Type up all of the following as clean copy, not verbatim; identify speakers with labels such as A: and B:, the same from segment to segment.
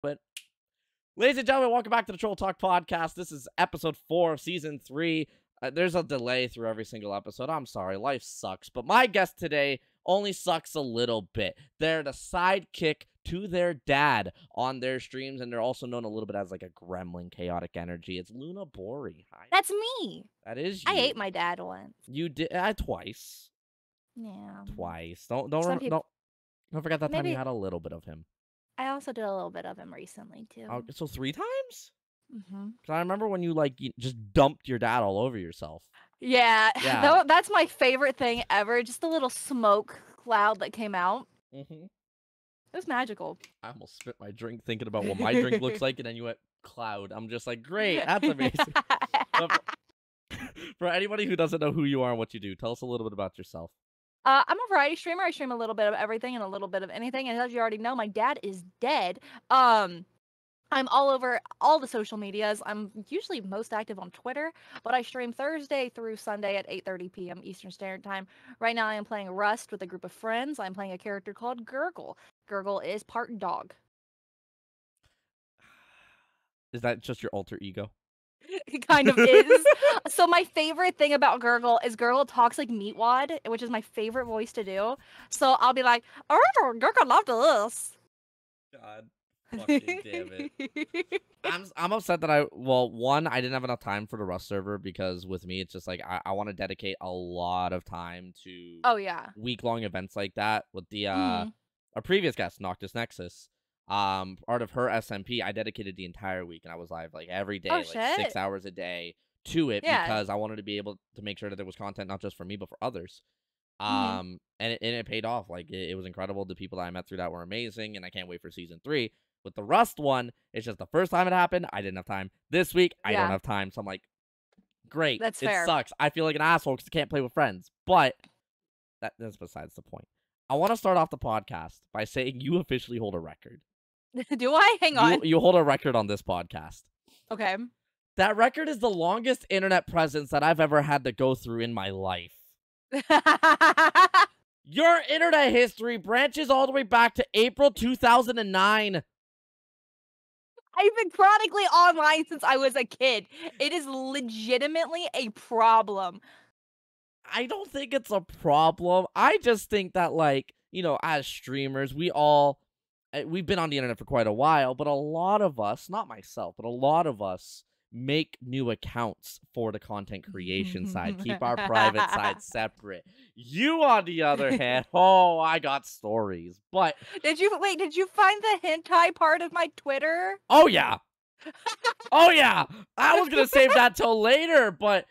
A: But, ladies and gentlemen, welcome back to the Troll Talk Podcast. This is episode 4 of season 3. There's a delay through every single episode. I'm sorry, life sucks. But my guest today only sucks a little bit. They're the sidekick to their dad on their streams, and they're also known a little bit as like a gremlin, chaotic energy. It's LunaBori. Hi.
B: That's me.
A: That is you.
B: I ate my dad once.
A: You did twice.
B: Yeah.
A: Twice. Don't forget that time you had a little bit of him.
B: I also did a little bit of him recently too.
A: Oh, so 3 times?
B: Mm-hmm.
A: Because I remember when you just dumped your dad all over yourself.
B: Yeah.
A: Yeah.
B: That's my favorite thing ever. Just a little smoke cloud that came out.
A: Mm-hmm.
B: It was magical.
A: I almost spit my drink thinking about what my drink looks like, and then you went cloud. I'm just like, great, that's amazing. For anybody who doesn't know who you are and what you do, tell us a little bit about yourself.
B: I'm a variety streamer. I stream a little bit of everything and a little bit of anything. And as you already know, my dad is dead. I'm all over all the social medias. I'm usually most active on Twitter, but I stream Thursday through Sunday at 8:30 p.m. Eastern Standard Time. Right now I am playing Rust with a group of friends. I'm playing a character called Gurgle. Gurgle is part dog.
A: Is that just your alter ego?
B: It kind of is. So my favorite thing about Gurgle is Gurgle talks like Meatwad, which is my favorite voice to do. So I'll be like, "Oh, Gurgle loved this."
A: God fucking damn it. I'm upset that I didn't have enough time for the Rust server, because with me it's just like I want to dedicate a lot of time to week-long events like that. With the our previous guest, Noctis Nexus. Part of her SMP, I dedicated the entire week, and I was live like every day, 6 hours a day to it, because I wanted to be able to make sure that there was content not just for me but for others. And it paid off. Like it was incredible. The people that I met through that were amazing, and I can't wait for season 3. With the Rust one, it's just the first time it happened. I didn't have time. This week, I don't have time, so I'm like, great.
B: That's fair.
A: It sucks. I feel like an asshole because I can't play with friends, but that's besides the point. I want to start off the podcast by saying you officially hold a record.
B: Do I? Hang on.
A: You hold a record on this podcast.
B: Okay.
A: That record is the longest internet presence that I've ever had to go through in my life. Your internet history branches all the way back to April 2009.
B: I've been chronically online since I was a kid. It is legitimately a problem.
A: I don't think it's a problem. I just think that, as streamers, we've been on the internet for quite a while, but a lot of us, not myself, but a lot of us make new accounts for the content creation side. Keep our private side separate. You, on the other hand, I got stories. But
B: did you find the hentai part of my Twitter?
A: Oh yeah. Oh yeah. I was gonna save that till later, but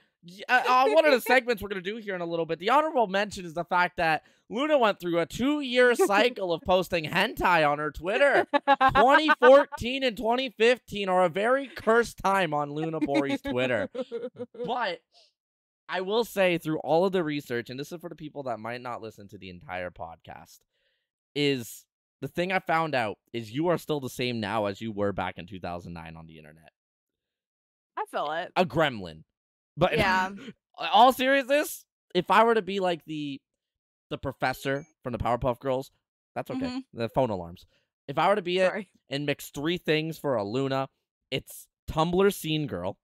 A: one of the segments we're gonna do here in a little bit, the honorable mention is the fact that Luna went through a 2-year cycle of posting hentai on her Twitter. 2014 and 2015 are a very cursed time on LunaBori's Twitter. But I will say, through all of the research, and this is for the people that might not listen to the entire podcast, is the thing I found out is you are still the same now as you were back in 2009 on the internet.
B: I feel it.
A: A gremlin. But
B: yeah.
A: All seriousness, if I were to be like the professor from the Powerpuff Girls, that's okay. The phone alarms. If I were to be it and mix 3 things for a Luna, it's Tumblr scene girl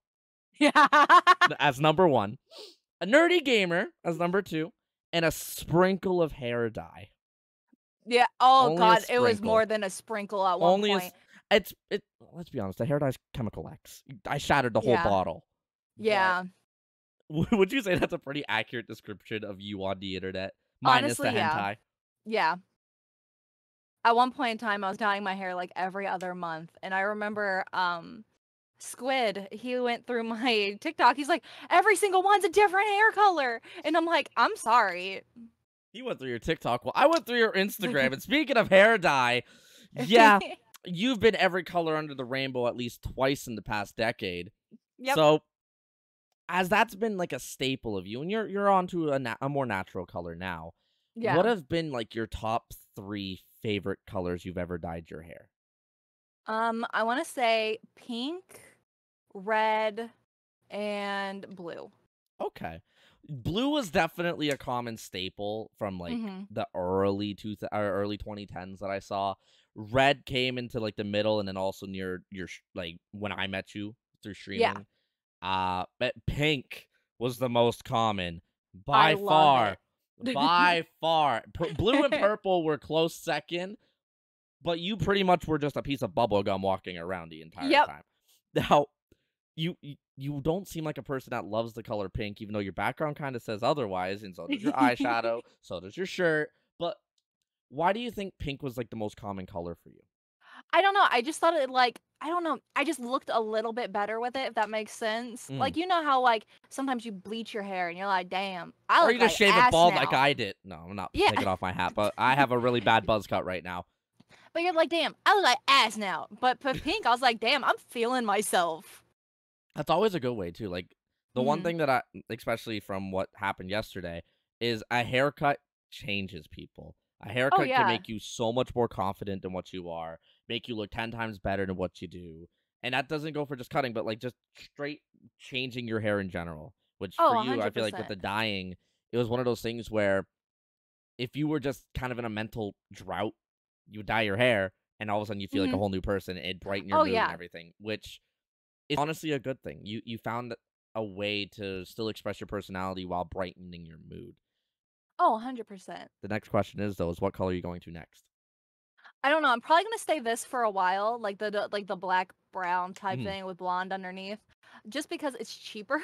A: as number 1, a nerdy gamer as number 2, and a sprinkle of hair dye.
B: Yeah. Oh only God, it was more than a sprinkle at one point.
A: Let's be honest, the hair dye's chemical X. I shattered the whole bottle.
B: Yeah.
A: But would you say that's a pretty accurate description of you on the internet? Minus
B: honestly,
A: the hentai.
B: Yeah. At one point in time, I was dyeing my hair like every other month. And I remember Squid, he went through my TikTok. He's like, every single one's a different hair color. And I'm like, I'm sorry.
A: He went through your TikTok. Well, I went through your Instagram. And speaking of hair dye, yeah, you've been every color under the rainbow at least twice in the past decade.
B: Yep.
A: So, as that's been like a staple of you, and you're onto a more natural color now. Yeah. What have been like your top 3 favorite colors you've ever dyed your hair?
B: I want to say pink, red, and blue.
A: Okay. Blue was definitely a common staple from like the early 2010s that I saw. red came into like the middle, and then also near your like when I met you through
B: Yeah,
A: streaming. But pink was the most common
B: I
A: by
B: love
A: far.
B: it.
A: By far. Blue and purple were close second, but you pretty much were just a piece of bubble gum walking around the entire
B: Yep.
A: time. Now, you don't seem like a person that loves the color pink, even though your background kind of says otherwise, and so does your eyeshadow, so does your shirt. But why do you think pink was like the most common color for you?
B: I don't know. I just thought it like I don't know. I just looked a little bit better with it, if that makes sense.
A: Mm.
B: Like you know how like sometimes you bleach your hair and you're like, damn, I
A: Or
B: look
A: you just
B: like
A: shave it
B: ass
A: bald like
B: now.
A: I did. No, I'm not
B: Yeah,
A: taking off my hat, but I have a really bad buzz cut right now.
B: but you're like, damn, I look like ass now. But for pink, I was like, damn, I'm feeling myself.
A: That's always a good way too. Like the one
B: Hmm.
A: thing that especially from what happened yesterday, is a haircut changes people. A
B: Oh
A: haircut can
B: yeah.
A: make you so much more confident than what you are, make you look 10 times better than what you do. And that doesn't go for just cutting, but like just straight changing your hair in general. Which
B: Oh,
A: for you, I feel like with
B: 100%.
A: the dyeing, it was one of those things where if you were just kind of in a mental drought, you would dye your hair, and all of a sudden you feel like a
B: Hmm.
A: whole new person. It'd brighten your
B: Oh
A: mood and
B: yeah.
A: everything, which is honestly a good thing. You found a way to still express your personality while brightening your mood.
B: Oh, 100%.
A: The next question is though, is what color are you going to next?
B: I don't know. I'm probably gonna stay this for a while, like like the black brown type
A: Mhm.
B: thing with blonde underneath, just because it's cheaper.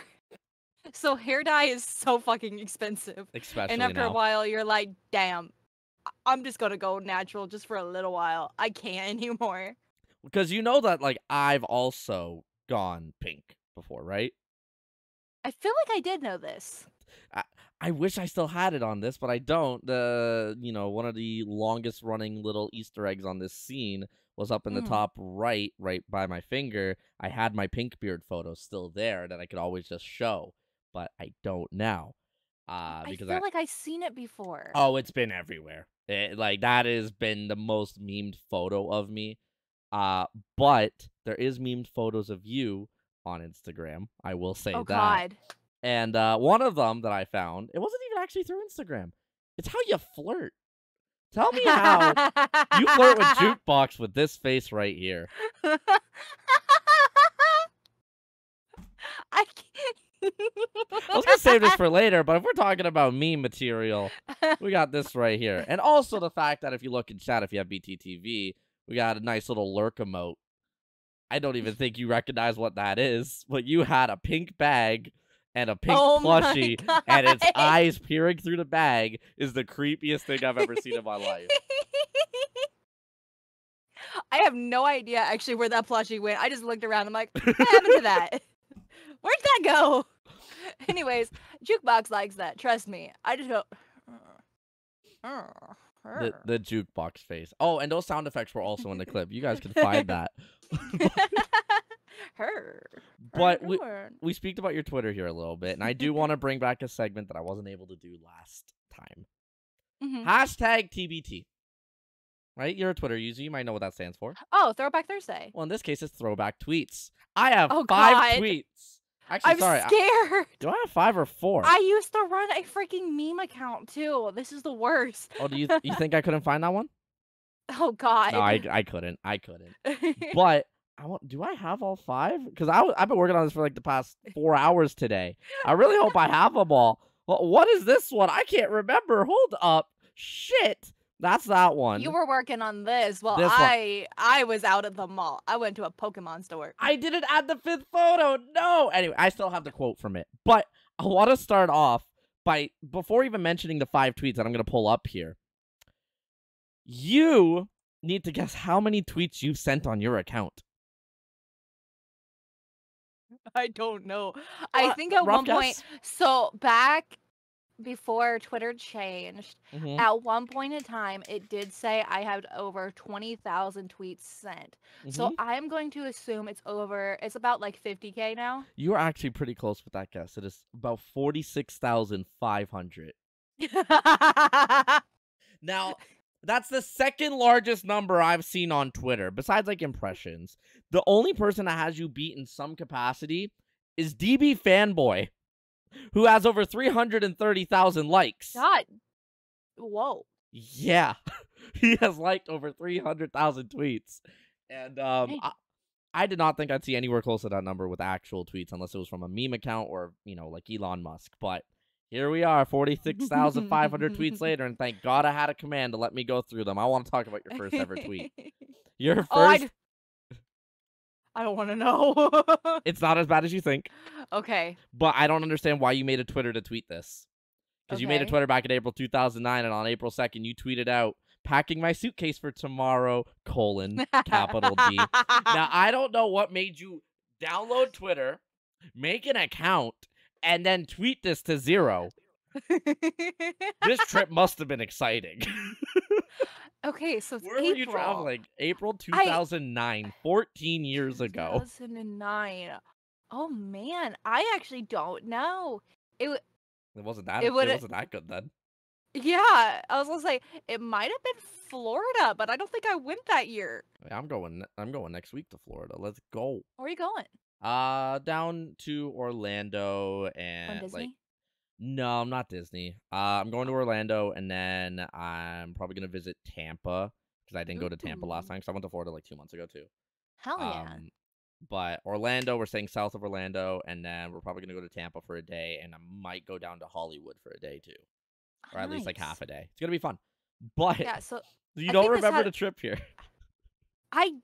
B: So hair dye is so fucking expensive, and
A: Especially
B: after a
A: now.
B: while, you're like, damn, I'm just gonna go natural just for a little while. I can't anymore.
A: Because you know that like I've also gone pink before, right?
B: I feel like I did know this.
A: I, I wish I still had it on this, but I don't. One of the longest running little Easter eggs on this scene was up in the
B: Mm.
A: top right by my finger. I had my pink beard photo still there that I could always just show, but I don't now.
B: I
A: Because
B: feel like I've seen it before.
A: oh, it's been everywhere. Like that has been the most memed photo of me. Uh, but there is memed photos of you on Instagram. I will say
B: Oh
A: that.
B: God.
A: And one of them that I found, it wasn't even actually through Instagram. It's how you flirt. Tell me how you flirt with Jukebox with this face right here.
B: I
A: I was gonna save this for later, but if we're talking about meme material, we got this right here. And also the fact that if you look in chat, if you have BTTV, we got a nice little lurk emote. I don't even think you recognize what that is, but you had a pink bag and a pink
B: Oh my
A: plushie, and its
B: God.
A: eyes peering through the bag is the creepiest thing I've ever seen in my life.
B: I have no idea actually where that plushie went. I just looked around. I'm like, what happened to that? Where'd that go? Anyways, Jukebox likes that. Trust me. I just go.
A: The jukebox face. Oh, and those sound effects were also in the clip. You guys can find that.
B: Her.
A: But we speak about your Twitter here a little bit, and I do want to bring back a segment that I wasn't able to do last time.
B: Mhm.
A: Hashtag TBT. Right? You're a Twitter user. You might know what that stands for.
B: Oh, Throwback Thursday.
A: Well, in this case, it's throwback tweets. I have
B: Oh,
A: 5
B: God.
A: tweets. Actually,
B: I'm
A: sorry.
B: scared.
A: Do I have 5 or 4?
B: I used to run a freaking meme account too. This is the worst.
A: Oh, you think I couldn't find that one?
B: Oh God.
A: No, I couldn't. But do I have all 5? Because I've been working on this for like the past 4 hours today. I really hope I have them all. Well, what is this one? I can't remember. Hold up. Shit. That's that one.
B: You were working on this. Well,
A: This one.
B: I was out at the mall. I went to a Pokemon store.
A: I didn't add the 5th photo. No. Anyway, I still have the quote from it. But I want to start off before even mentioning the 5 tweets that I'm going to pull up here. You need to guess how many tweets you've sent on your account.
B: I don't know. I think at
A: rough
B: one point,
A: guess?
B: so back before Twitter changed,
A: Mhm.
B: at one point in time, it did say I had over 20,000 tweets sent. So
A: Mhm.
B: I'm going to assume it's about like 50K now.
A: You are actually pretty close with that guess. It is about 46,500. Now, that's the second largest number I've seen on Twitter, besides like impressions. The only person that has you beat in some capacity is DB Fanboy, who has over 330,000 likes.
B: God. Whoa.
A: Yeah. He has liked over 300,000 tweets. And
B: Dang.
A: I did not think I'd see anywhere close to that number with actual tweets unless it was from a meme account or, like Elon Musk. But here we are, 46,500 tweets later, and thank God I had a command to let me go through them. I want to talk about your first ever tweet. Your
B: Oh,
A: first...
B: I don't want to know.
A: It's not as bad as you think.
B: Okay.
A: But I don't understand why you made a Twitter to tweet this. Because you made a Twitter back in April 2009, and on April 2nd, you tweeted out, "Packing my suitcase for tomorrow, capital D." Now, I don't know what made you download Twitter, make an account, and then tweet this to Zero. This trip must have been exciting.
B: Okay, so it's
A: Where
B: April.
A: were you traveling? April 2009, 14 years ago.
B: 2009. Oh, man. I actually don't know. It
A: wasn't that good then.
B: Yeah, I was gonna say it might have been Florida, but I don't think I went that year.
A: I'm going next week to Florida. Let's go.
B: Where are you going?
A: Down to Orlando and
B: Disney?
A: No, I'm not Disney. I'm going to Orlando, and then I'm probably gonna visit Tampa because I didn't go to Tampa last time because I went to Florida like 2 months ago too.
B: Hell yeah.
A: But Orlando, we're staying south of Orlando, and then we're probably gonna go to Tampa for a day, and I might go down to Hollywood for a day too. Or at least like half a day. It's gonna be fun. But
B: yeah, so
A: you don't remember the trip here.
B: I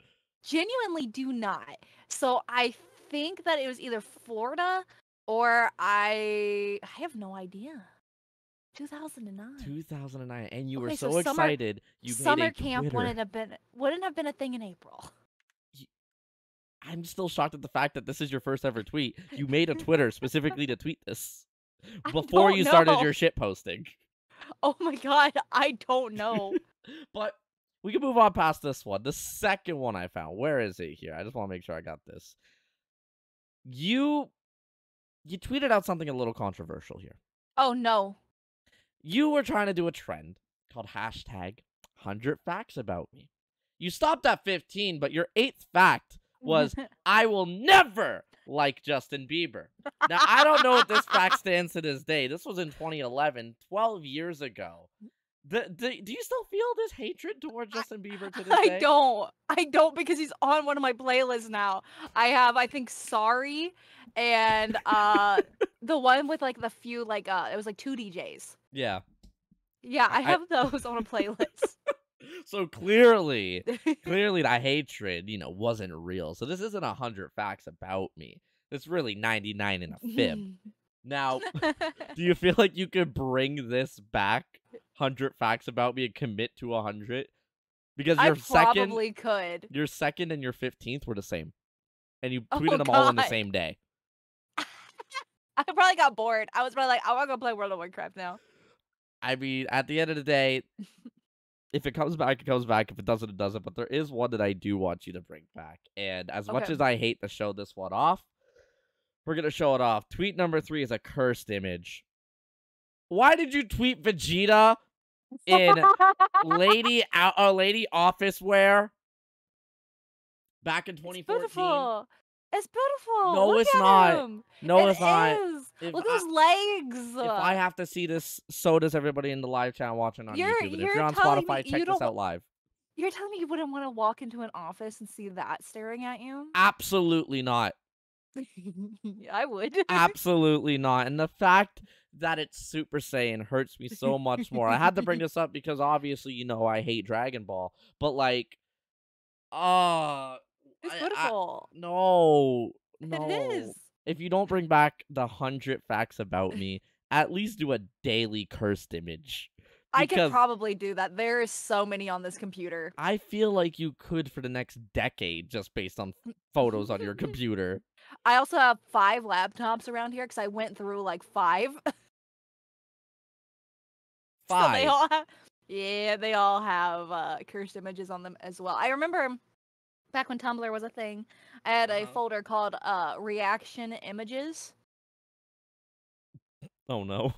B: genuinely do not. So I think that it was either Florida or I have no idea. 2009.
A: 2009, and you were so excited.
B: Summer camp wouldn't have been a thing in April.
A: I'm still shocked at the fact that this is your first ever tweet. You made a Twitter specifically to tweet this before you started your shit posting.
B: Oh my god, I don't know.
A: But we can move on past this one. The second one I found. Where is it here? I just want to make sure I got this. You tweeted out something a little controversial here.
B: Oh no.
A: You were trying to do a trend called hashtag 100 facts about me. You stopped at 15, but your 8th fact was, "I will never like Justin Bieber." Now, I don't know if this fact stands to this day. This was in 2011, 12 years ago. Do you still feel this hatred toward Justin Bieber to this day?
B: I don't because he's on one of my playlists now. I think Sorry and the one with like the few it was like 2 DJs.
A: Yeah.
B: Yeah, I have those on a playlist.
A: So clearly that hatred, wasn't real. So this isn't 100 facts about me. It's really 99 in a fib. Now, do you feel like you could bring this back, 100 facts about me, and commit to 100? Because your
B: probably could.
A: Your 2nd and your 15th were the same. And you tweeted them all on the same day.
B: I probably got bored. I was probably like, I want to go play World of Warcraft now.
A: I mean, at the end of the day, if it comes back, it comes back. If it doesn't, it doesn't. But there is one that I do want you to bring back. And as much as I hate to show this one off, we're going to show it off. Tweet number 3 is a cursed image. Why did you tweet Vegeta in lady office wear back in 2014?
B: It's beautiful.
A: No,
B: Look
A: it's
B: at
A: not.
B: him.
A: No,
B: it
A: it's not.
B: Look at his legs.
A: If I have to see this, so does everybody in the live chat watching on YouTube. And if you're on Spotify, check this out live.
B: You're telling me you wouldn't want to walk into an office and see that staring at you?
A: Absolutely not.
B: I would.
A: Absolutely not. And the fact that it's Super Saiyan hurts me so much more. I had to bring this up because obviously, I hate Dragon Ball. But like,
B: it's beautiful.
A: No.
B: It is.
A: If you don't bring back the 100 facts about me, at least do a daily cursed image.
B: I could probably do that. There is so many on this computer.
A: I feel like you could for the next decade just based on photos on your computer.
B: I also have 5 laptops around here because I went through like 5.
A: 5?
B: So they all have cursed images on them as well. I remember back when Tumblr was a thing, I had a folder called reaction images.
A: Oh no.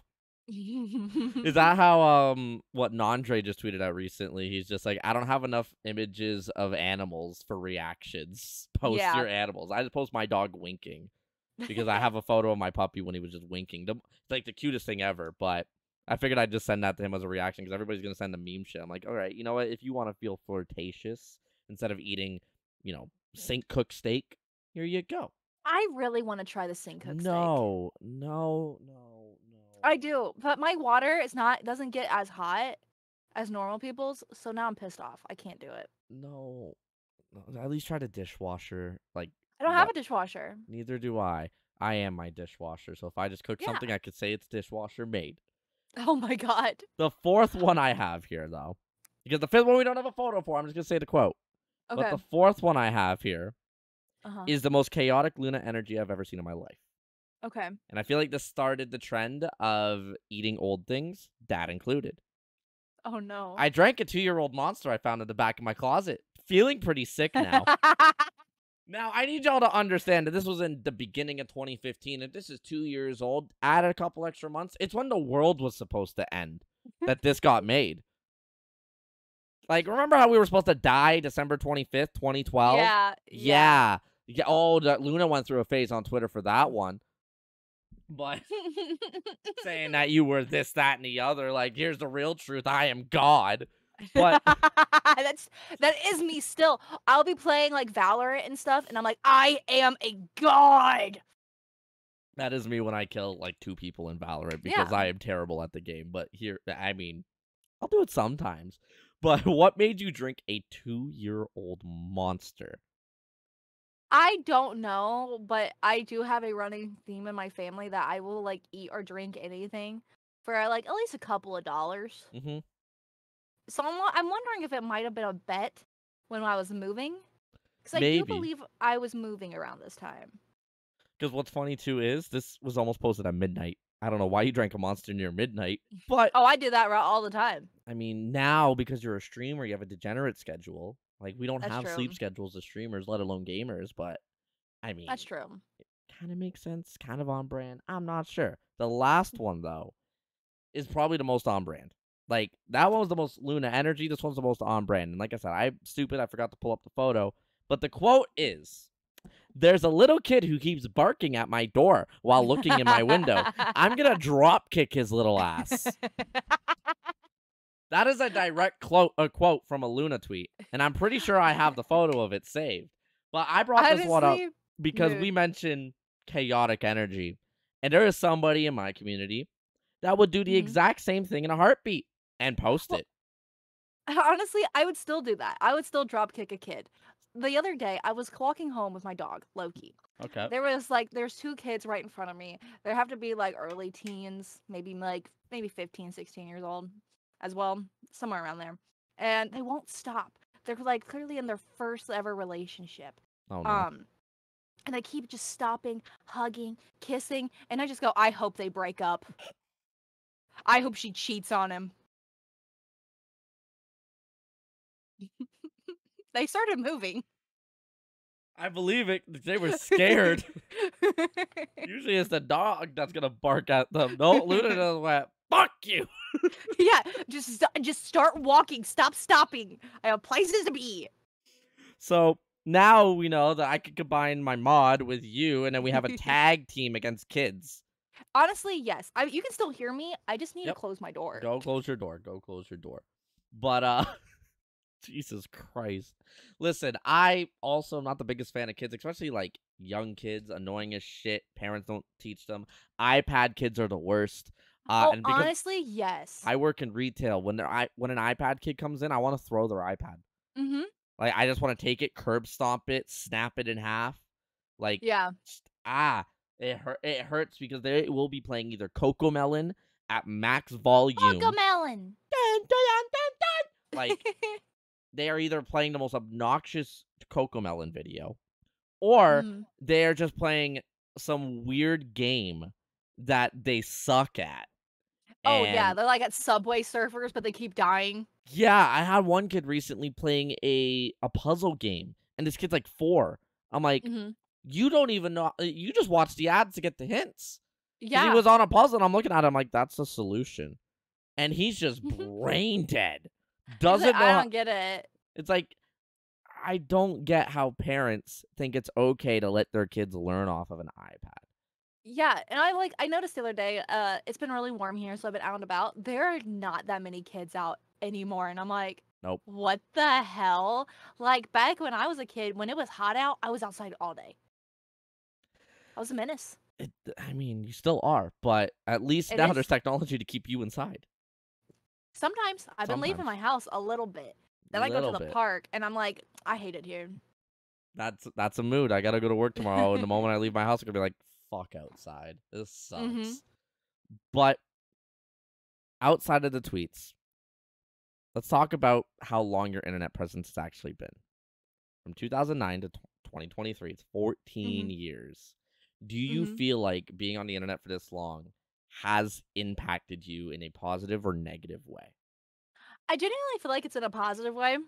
A: Is that how what Nandre just tweeted out recently? He's just like, I don't have enough images of animals for reactions. Post your animals. I just post my dog winking because I have a photo of my puppy when he was just winking. It's like the cutest thing ever, but I figured I'd just send that to him as a reaction because everybody's going to send a meme shit. I'm like, all right, you know what? If you want to feel flirtatious instead of eating, sink cooked steak, here you go.
B: I really want to try the sink cooked steak.
A: No.
B: I do, but my water doesn't get as hot as normal people's, so now I'm pissed off. I can't do it.
A: No. At least try the dishwasher. Like,
B: I don't have a dishwasher.
A: Neither do I. I am my dishwasher, so if I just cook something, I could say it's dishwasher made.
B: Oh my god.
A: The fourth one I have here, though, because the fifth one we don't have a photo for, I'm just going to say the quote.
B: Okay.
A: But the fourth one I have here is the most chaotic Luna energy I've ever seen in my life.
B: Okay.
A: And I feel like this started the trend of eating old things, dad included.
B: Oh no.
A: I drank a 2-year-old Monster I found in the back of my closet. Feeling pretty sick now. Now, I need y'all to understand that this was in the beginning of 2015. If this is 2 years old, add a couple extra months. It's when the world was supposed to end that this got made. Like, remember how we were supposed to die December 25th, 2012? Yeah. Oh, Luna went through a phase on Twitter for that one. But saying that you were this, that, and the other, like, here's the real truth. I am God. But
B: that is me still. I'll be playing like Valorant and stuff, and I'm like, I am a god.
A: That is me when I kill like 2 people in Valorant because I am terrible at the game. But here, I mean, I'll do it sometimes. But what made you drink a 2-year-old Monster?
B: I don't know, but I do have a running theme in my family that I will like eat or drink anything for like at least a couple of dollars.
A: Mm-hmm.
B: So I'm wondering if it might have been a bet when I was moving. Because I do believe I was moving around this time.
A: Because what's funny, too, is this was almost posted at midnight. I don't know why you drank a Monster near midnight, but...
B: Oh, I do that all the time.
A: I mean, now, because you're a streamer, you have a degenerate schedule. Like, we don't have sleep schedules as streamers, let alone gamers, but, I mean...
B: That's true.
A: It kind of makes sense, kind of on brand. I'm not sure. The last one, though, is probably the most on brand. Like, that one was the most Luna energy. This one's the most on brand. And like I said, I'm stupid. I forgot to pull up the photo. But the quote is, there's a little kid who keeps barking at my door while looking in my window. I'm going to drop kick his little ass. That is a direct quote from a Luna tweet. And I'm pretty sure I have the photo of it saved. But I brought this one up because we mentioned chaotic energy. And there is somebody in my community that would do the exact same thing in a heartbeat. And post it.
B: Honestly, I would still do that. I would still drop kick a kid. The other day, I was walking home with my dog, Loki.
A: Okay.
B: There's 2 kids right in front of me. They have to be like early teens, maybe 15, 16 years old as well, somewhere around there. And they won't stop. They're like clearly in their first ever relationship.
A: Oh no.
B: And they keep just stopping, hugging, kissing, and I just go, I hope they break up. I hope she cheats on him. They started moving.
A: I believe it. They were scared. Usually it's the dog that's going to bark at them. No, Luna doesn't went, fuck you.
B: Yeah, just start walking. Stop stopping. I have places to be.
A: So now we know that I could combine my mod with you, and then we have a tag team against kids.
B: Honestly, yes. You can still hear me. I just need to close my door.
A: Go close your door. Go close your door. But, Jesus Christ. Listen, I also am not the biggest fan of kids, especially like young kids, annoying as shit. Parents don't teach them. iPad kids are the worst.
B: And honestly, yes.
A: I work in retail. When an iPad kid comes in, I want to throw their iPad.
B: Mm-hmm.
A: Like, I just want to take it, curb stomp it, snap it in half. Like, it hurts because they will be playing either Cocomelon at max volume.
B: Cocomelon!
A: Dun, dun, dun, dun, dun. Like... They are either playing the most obnoxious Cocomelon video, or they're just playing some weird game that they suck at.
B: Oh, yeah. They're like at Subway Surfers, but they keep dying.
A: Yeah, I had one kid recently playing a puzzle game, and this kid's like 4. I'm like, you don't even know. You just watch the ads to get the hints. Yeah. He was on a puzzle, and I'm looking at him like, that's the solution. And he's just brain dead. Doesn't know.
B: I don't get it.
A: It's like, I don't get how parents think it's okay to let their kids learn off of an iPad.
B: Yeah, and I noticed the other day, it's been really warm here, so I've been out and about. There are not that many kids out anymore, and I'm like,
A: Nope.
B: what the hell? Like back when I was a kid, when it was hot out, I was outside all day. I was a menace.
A: I mean, you still are, but at least
B: It
A: now there's
B: is.
A: technology to keep you inside.
B: Sometimes I've been leaving my
A: Sometimes.
B: house a little bit. Then I go to
A: Little
B: the
A: bit.
B: park, and I'm like, I hate it here.
A: That's a mood. I gotta go to work tomorrow, and the moment I leave my house, I'm gonna be like, fuck outside. This
B: Mhm.
A: sucks. But outside of the tweets, let's talk about how long your internet presence has actually been. From 2009 to 2023, it's 14
B: Mhm.
A: years. Do you
B: Mhm.
A: feel like being on the internet for this long has impacted you in a positive or negative way?
B: I genuinely feel like it's in a positive way.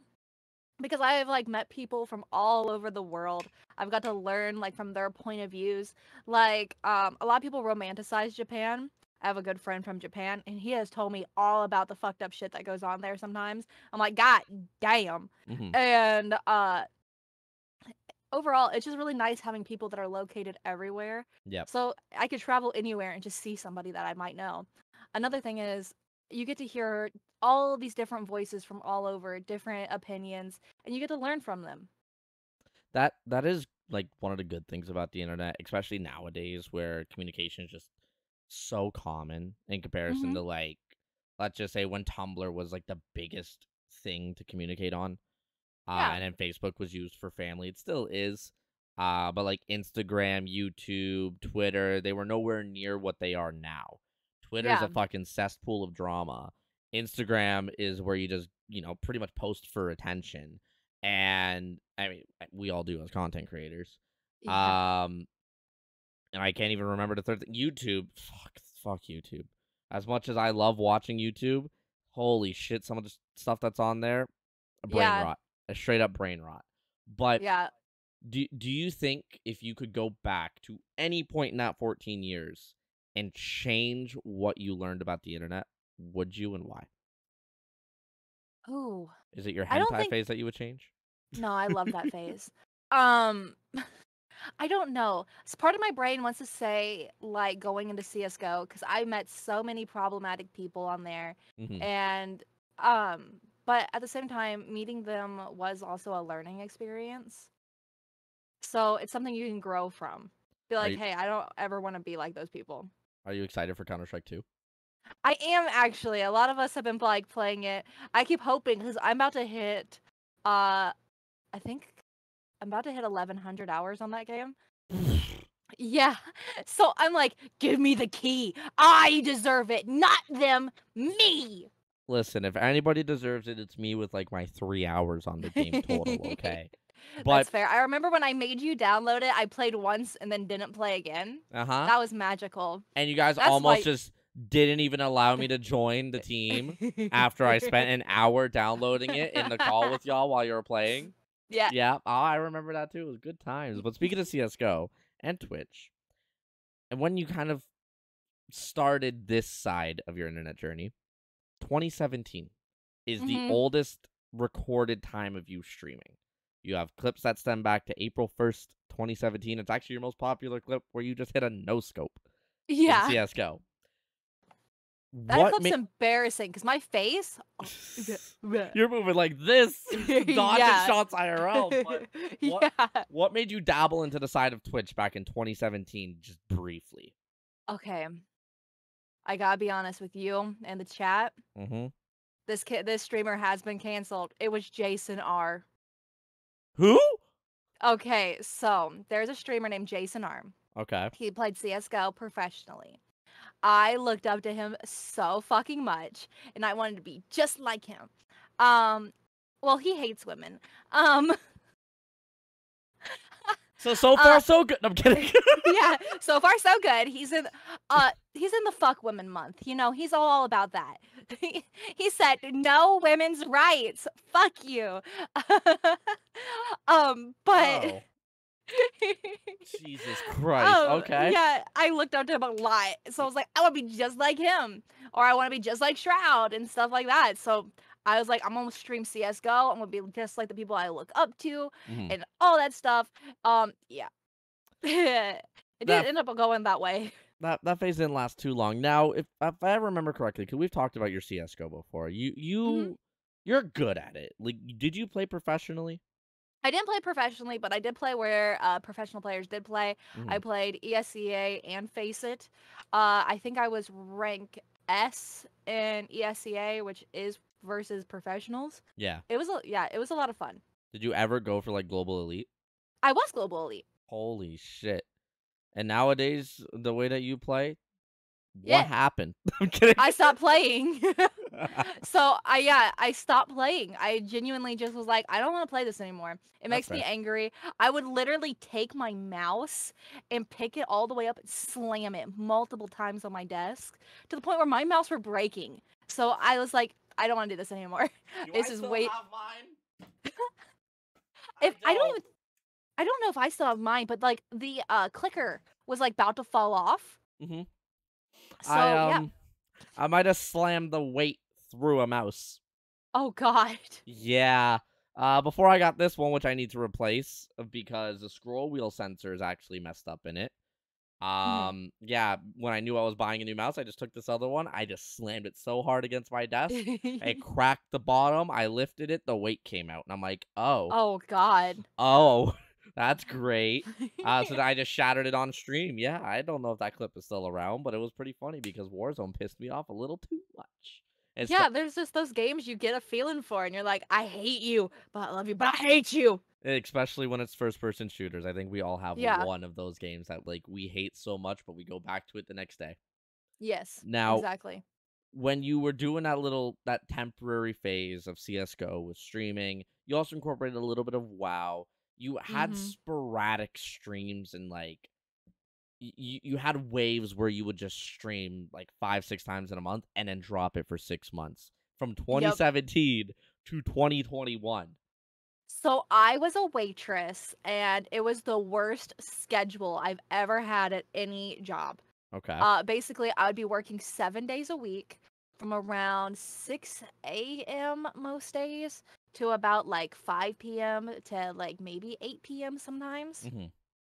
B: Because I have, like, met people from all over the world. I've got to learn, like, from their point of views. Like, a lot of people romanticize Japan. I have a good friend from Japan, and he has told me all about the fucked up shit that goes on there sometimes. I'm like, God damn.
A: Hmm.
B: And overall, it's just really nice having people that are located everywhere.
A: Yep.
B: So I could travel anywhere and just see somebody that I might know. Another thing is you get to hear all these different voices from all over, different opinions, and you get to learn from them.
A: That is like one of the good things about the internet, especially nowadays where communication is just so common in comparison
B: Mhm.
A: to like let's just say when Tumblr was like the biggest thing to communicate on.
B: Yeah.
A: And then Facebook was used for family. It still is. But like Instagram, YouTube, Twitter, they were nowhere near what they are now. Twitter's
B: Yeah.
A: a fucking cesspool of drama. Instagram is where you just, pretty much post for attention. And I mean, we all do as content creators.
B: Yeah.
A: Um, and I can't even remember the third thing. YouTube, fuck YouTube. As much as I love watching YouTube, holy shit, some of the stuff that's on there, a brain
B: Yeah.
A: rot, a straight up brain rot. But
B: Yeah.
A: do you think if you could go back to any point in that 14 years and change what you learned about the internet, would you and why?
B: Ooh.
A: Is it your
B: I don't
A: hentai
B: think
A: phase that you would change?
B: no, I love that phase. Um I don't know. Part of my brain wants to say like going into CS:GO because I met so many problematic people on there,
A: Hmm.
B: and um, but at the same time, meeting them was also a learning experience. So it's something you can grow from. Be
A: Are
B: like,
A: you
B: hey, I don't ever want to be like those people.
A: are you excited for Counter-Strike 2?
B: I am actually. A lot of us have been like playing it. I keep hoping because I'm about to hit. I think I'm about to hit 1,100 hours on that game. Yeah. So I'm like, give me the key. I deserve it, not them, me.
A: Listen, if anybody deserves it, it's me with like my 3 hours on the game total, okay?
B: That's
A: But
B: fair. I remember when I made you download it, I played once and then didn't play again.
A: uh-huh.
B: That was magical.
A: And you guys
B: That's
A: almost
B: why.
A: just didn't even allow me to join the team after I spent an hour downloading it in the call with y'all while you were playing.
B: Yeah.
A: Yeah, oh, I remember that too. It was good times. But speaking of CS:GO and Twitch, and when you kind of started this side of your internet journey, 2017 is the
B: Hmm.
A: oldest recorded time of you streaming. You have clips that stem back to April 1st, 2017. It's actually your most popular clip where you just hit a no scope in
B: Yeah.
A: CS:GO.
B: That
A: What
B: clip's
A: made
B: embarrassing because my face. Oh,
A: you're moving like this, dodging
B: yeah.
A: shots IRL. But what
B: Yeah.
A: what made you dabble into the side of Twitch back in 2017, just briefly?
B: Okay. I gotta be honest with you and the chat.
A: Mm-hmm.
B: This streamer has been canceled. It was Jason R.
A: Who?
B: Okay, so there's a streamer named Jason R.
A: Okay.
B: He played CS:GO professionally. I looked up to him so fucking much, and I wanted to be just like him. Um, well, he hates women. Um,
A: So
B: uh,
A: far so good. No, I'm kidding.
B: yeah. So far, so good. He's in the fuck women month. You know, he's all about that. He said no women's rights. Fuck you. But
A: Oh, Jesus Christ. Okay.
B: yeah, I looked up to him a lot. So I was like, I want to be just like him, or I want to be just like Shroud and stuff like that. So I was like, I'm gonna stream CS:GO. I'm gonna be just like the people I look up to
A: Hmm.
B: and all that stuff. Yeah. It did
A: that
B: end up going that way.
A: that phase didn't last too long. Now, if I remember correctly, because we've talked about your CS:GO before,
B: Mhm.
A: you're good at it. Like, did you play professionally?
B: I didn't play professionally, but I did play where professional players did play. I
A: Hmm.
B: played ESEA and Face It. I think I was rank S in ESEA, which is versus professionals.
A: Yeah.
B: It was a lot of fun.
A: Did you ever go for like global elite?
B: I was global elite.
A: Holy shit! And nowadays, the way that you play, what
B: Yeah,
A: happened? I'm kidding.
B: I stopped playing. I stopped playing. I genuinely just was like, I don't want to play this anymore. It
A: That's
B: makes me
A: fair.
B: angry. I would literally take my mouse and pick it all the way up and slam it multiple times on my desk to the point where my mouse were breaking. So I was like, I don't want to do this anymore.
A: Do
B: This
A: I
B: is
A: still
B: wait.
A: have mine? I
B: If
A: don't.
B: I don't know if I still have mine, but like the clicker was like about to fall off.
A: Hmm. I
B: So yeah.
A: I might have slammed the weight through a mouse.
B: Oh God.
A: Yeah. Before I got this one, which I need to replace because the scroll wheel sensor is actually messed up in it. Yeah, when I knew I was buying a new mouse, I just took this other one. I just slammed it so hard against my desk. It cracked the bottom. I lifted it. The weight came out. And I'm like, oh,
B: Oh God.
A: oh, that's great. So then I just shattered it on stream. Yeah, I don't know if that clip is still around, but it was pretty funny because Warzone pissed me off a little too much. It's
B: Yeah, there's just those games you get a feeling for, and you're like, I hate you, but I love you, but I hate you.
A: especially when it's first person shooters. I think we all have
B: Yeah.
A: one of those games that like we hate so much, but we go back to it the next day.
B: Yes,
A: Now,
B: exactly.
A: when you were doing that temporary phase of CS:GO with streaming, you also incorporated a little bit of WoW. You had
B: Mm-hmm.
A: sporadic streams and like you had waves where you would just stream like 5 6 times in a month and then drop it for 6 months from
B: Yep.
A: 2017 to 2021.
B: So I was a waitress, and it was the worst schedule I've ever had at any job.
A: Okay.
B: Basically, I would be working 7 days a week from around 6 a.m. most days to about like 5 p.m. to like maybe 8 p.m. sometimes.
A: Hmm.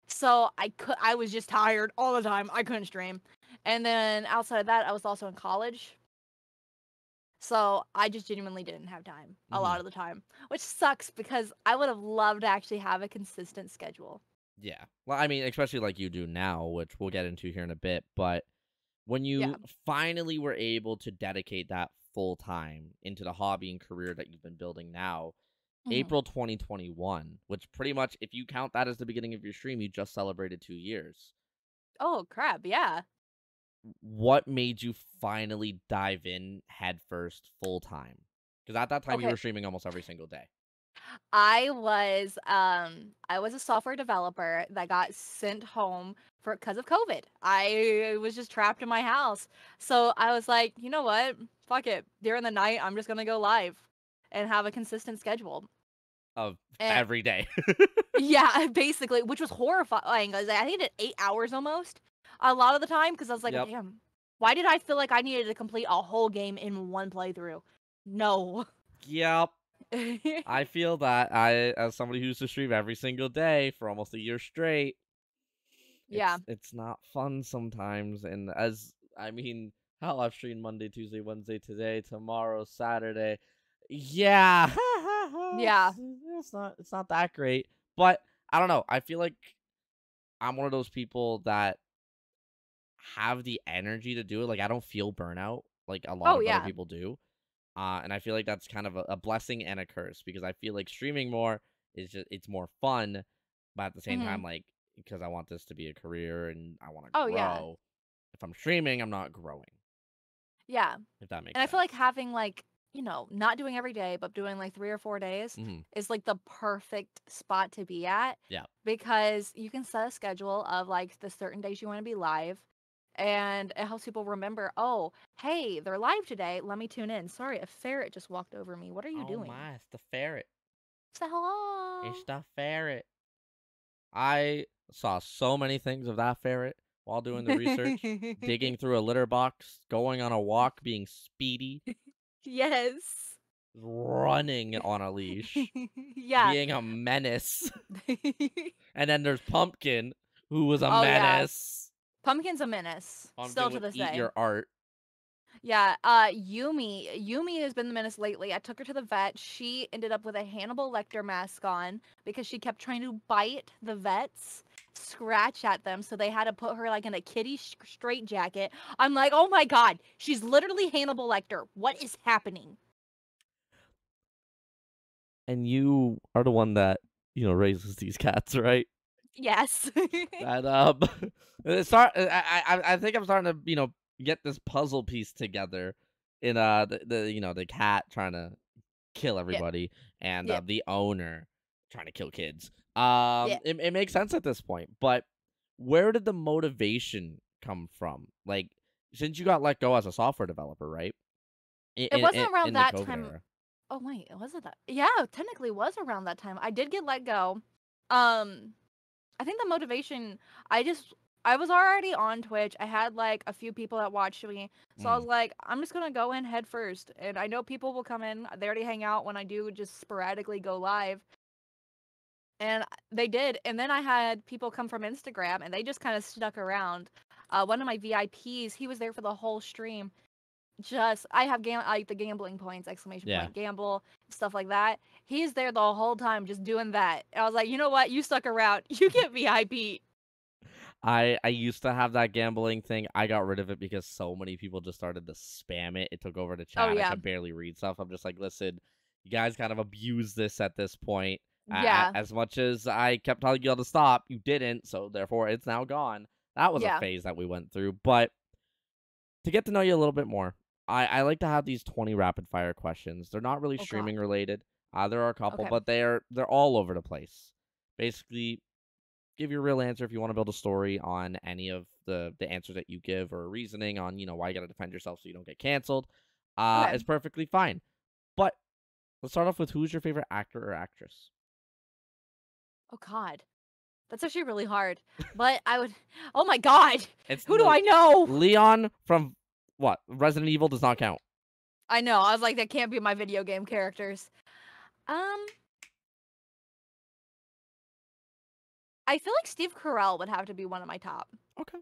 B: So I was just tired all the time. I couldn't stream. And then outside of that, I was also in college. So I just genuinely didn't have time a
A: Hmm.
B: lot of the time, which sucks because I would have loved to actually have a consistent schedule.
A: Yeah. Well, I mean, especially like you do now, which we'll get into here in a bit, but when
B: Yeah.
A: you finally were able to dedicate that full time into the hobby and career that you've been building now,
B: Mhm.
A: April 2021, which pretty much, if you count that as the beginning of your stream, you just celebrated 2 years.
B: Oh crap, yeah.
A: What made you finally dive in headfirst full time? Because at that time you
B: Okay.
A: were streaming almost every single day.
B: I was a software developer that got sent home for because of COVID. I was just trapped in my house. So I was like, you know what? Fuck it. During the night, I'm just gonna go live and have a consistent schedule.
A: Of
B: And
A: every day.
B: yeah, basically, which was horrifying. I think I did 8 hours almost a lot of the time because I was like,
A: Yep.
B: damn, why did I feel like I needed to complete a whole game in one playthrough? No.
A: Yep. I feel that as somebody who used to stream every single day for almost a year straight,
B: Yeah.
A: it's not fun sometimes. And as I mean, hell, I've streamed Monday, Tuesday, Wednesday, today, tomorrow, Saturday. Yeah,
B: Yeah.
A: it's not that great. But I don't know. I feel like I'm one of those people that have the energy to do it. Like I don't feel burnout like a lot
B: Oh
A: of other
B: yeah.
A: people do. And I feel like that's kind of a blessing and a curse because I feel like streaming more is just it's more fun, but at the same
B: Mhm.
A: time, like because I want this to be a career and I want to
B: Oh yeah.
A: grow. If I'm streaming, I'm not growing.
B: Yeah.
A: If that
B: And
A: makes
B: I feel
A: sense.
B: like having like, not doing every day, but doing like 3 or 4 days
A: Hmm.
B: is like the perfect spot to be at
A: Yeah.
B: because you can set a schedule of like the certain days you want to be live. And it helps people remember, oh, hey, they're live today. Let me tune in. Sorry, a ferret just walked over me. What are you
A: Oh
B: doing?
A: my, it's the ferret.
B: Say
A: It's
B: hello.
A: the ferret. I saw so many things of that ferret while doing the research, digging through a litter box, going on a walk, being speedy,
B: Yes.
A: running on a leash,
B: Yeah.
A: being a menace. And then there's Pumpkin. who was a
B: Oh yeah,
A: menace.
B: Pumpkin's a menace still
A: Pumpkin
B: to
A: would
B: this
A: eat
B: day.
A: your art.
B: Yeah, Yumi has been the menace lately. I took her to the vet. She ended up with a Hannibal Lecter mask on because she kept trying to bite the vets, scratch at them, so they had to put her like in a kitty straight jacket. I'm like, oh my god, she's literally Hannibal Lecter. What is happening?
A: And you are the one that, raises these cats, right?
B: Yes.
A: That I think I'm starting to, get this puzzle piece together in the cat trying to kill
B: Yeah.
A: everybody and
B: Yeah.
A: the owner trying to kill kids.
B: Yeah.
A: It makes sense at this point, but where did the motivation come from? Like, since you got let go as a software developer, right?
B: It wasn't around
A: In the
B: that
A: COVID
B: time.
A: era.
B: Oh wait, was it that? Yeah, technically it was around that time. I did get let go. Um, I think the motivation, I just, I was already on Twitch. I had like a few people that watched me. So I was
A: Mm,
B: like, I'm just going to go in head first. And I know people will come in. They already hang out when I do just sporadically go live. And they did. And then I had people come from Instagram and they just kind of stuck around. One of my VIPs, he was there for the whole stream. Just, I have like the gambling points, exclamation
A: yeah.
B: point, gamble, stuff like that. He's there the whole time just doing that. And I was like, you know what? You stuck around. You get VIP.
A: I used to have that gambling thing. I got rid of it because so many people just started to spam it. It took over the
B: Oh,
A: chat. I
B: yeah.
A: could barely read stuff. I'm just like, listen, you guys kind of abuse this at this point.
B: Yeah.
A: As much as I kept telling you all to stop, you didn't. So therefore, it's now gone. That was a
B: Yeah.
A: phase that we went through. But to get to know you a little bit more, I like to have these 20 rapid fire questions. They're not really
B: Oh, God.
A: streaming related. There are a couple,
B: Okay.
A: but they're all over the place. Basically, give your real answer if you want to build a story on any of the answers that you give or reasoning on why you got to defend yourself so you don't get canceled.
B: Okay.
A: It's perfectly fine. But let's start off with who's your favorite actor or actress.
B: Oh, God. That's actually really hard. But I would. Oh, my God.
A: It's
B: Who do I know?
A: Leon from what? Resident Evil does not count.
B: I know. I was like, that can't be my video game characters. Um, I feel like Steve Carell would have to be one of my top.
A: Okay,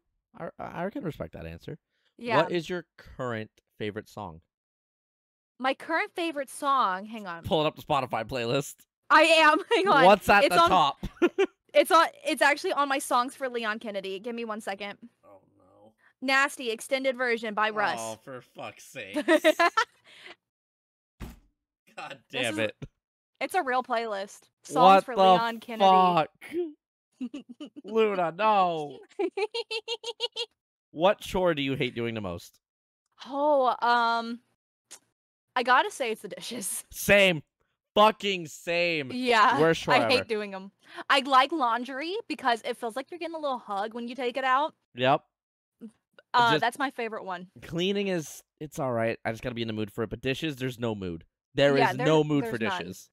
A: I can respect that answer.
B: Yeah.
A: What is your current favorite song?
B: My current favorite song. Hang on.
A: Pulling up the Spotify playlist.
B: I am. Hang on.
A: What's at
B: It's
A: the
B: on.
A: top?
B: It's actually on my songs for Leon Kennedy. Give me 1 second.
A: Oh no.
B: Nasty extended version by Russ.
A: Oh, for fuck's sake. God damn it.
B: It's a real playlist. Songs
A: What
B: for
A: the
B: Leon Kennedy.
A: fuck? Luna, no. What chore do you hate doing the most?
B: Oh, I gotta say it's the dishes.
A: Same. Fucking same.
B: Yeah,
A: Worst chore
B: I
A: ever.
B: hate doing them. I like laundry because it feels like you're getting a little hug when you take it out.
A: Yep. Just
B: That's my favorite one.
A: cleaning it's all right. I just gotta be in the mood for it. But dishes, there's no mood. There
B: Yeah,
A: is no mood for
B: there's none.
A: dishes.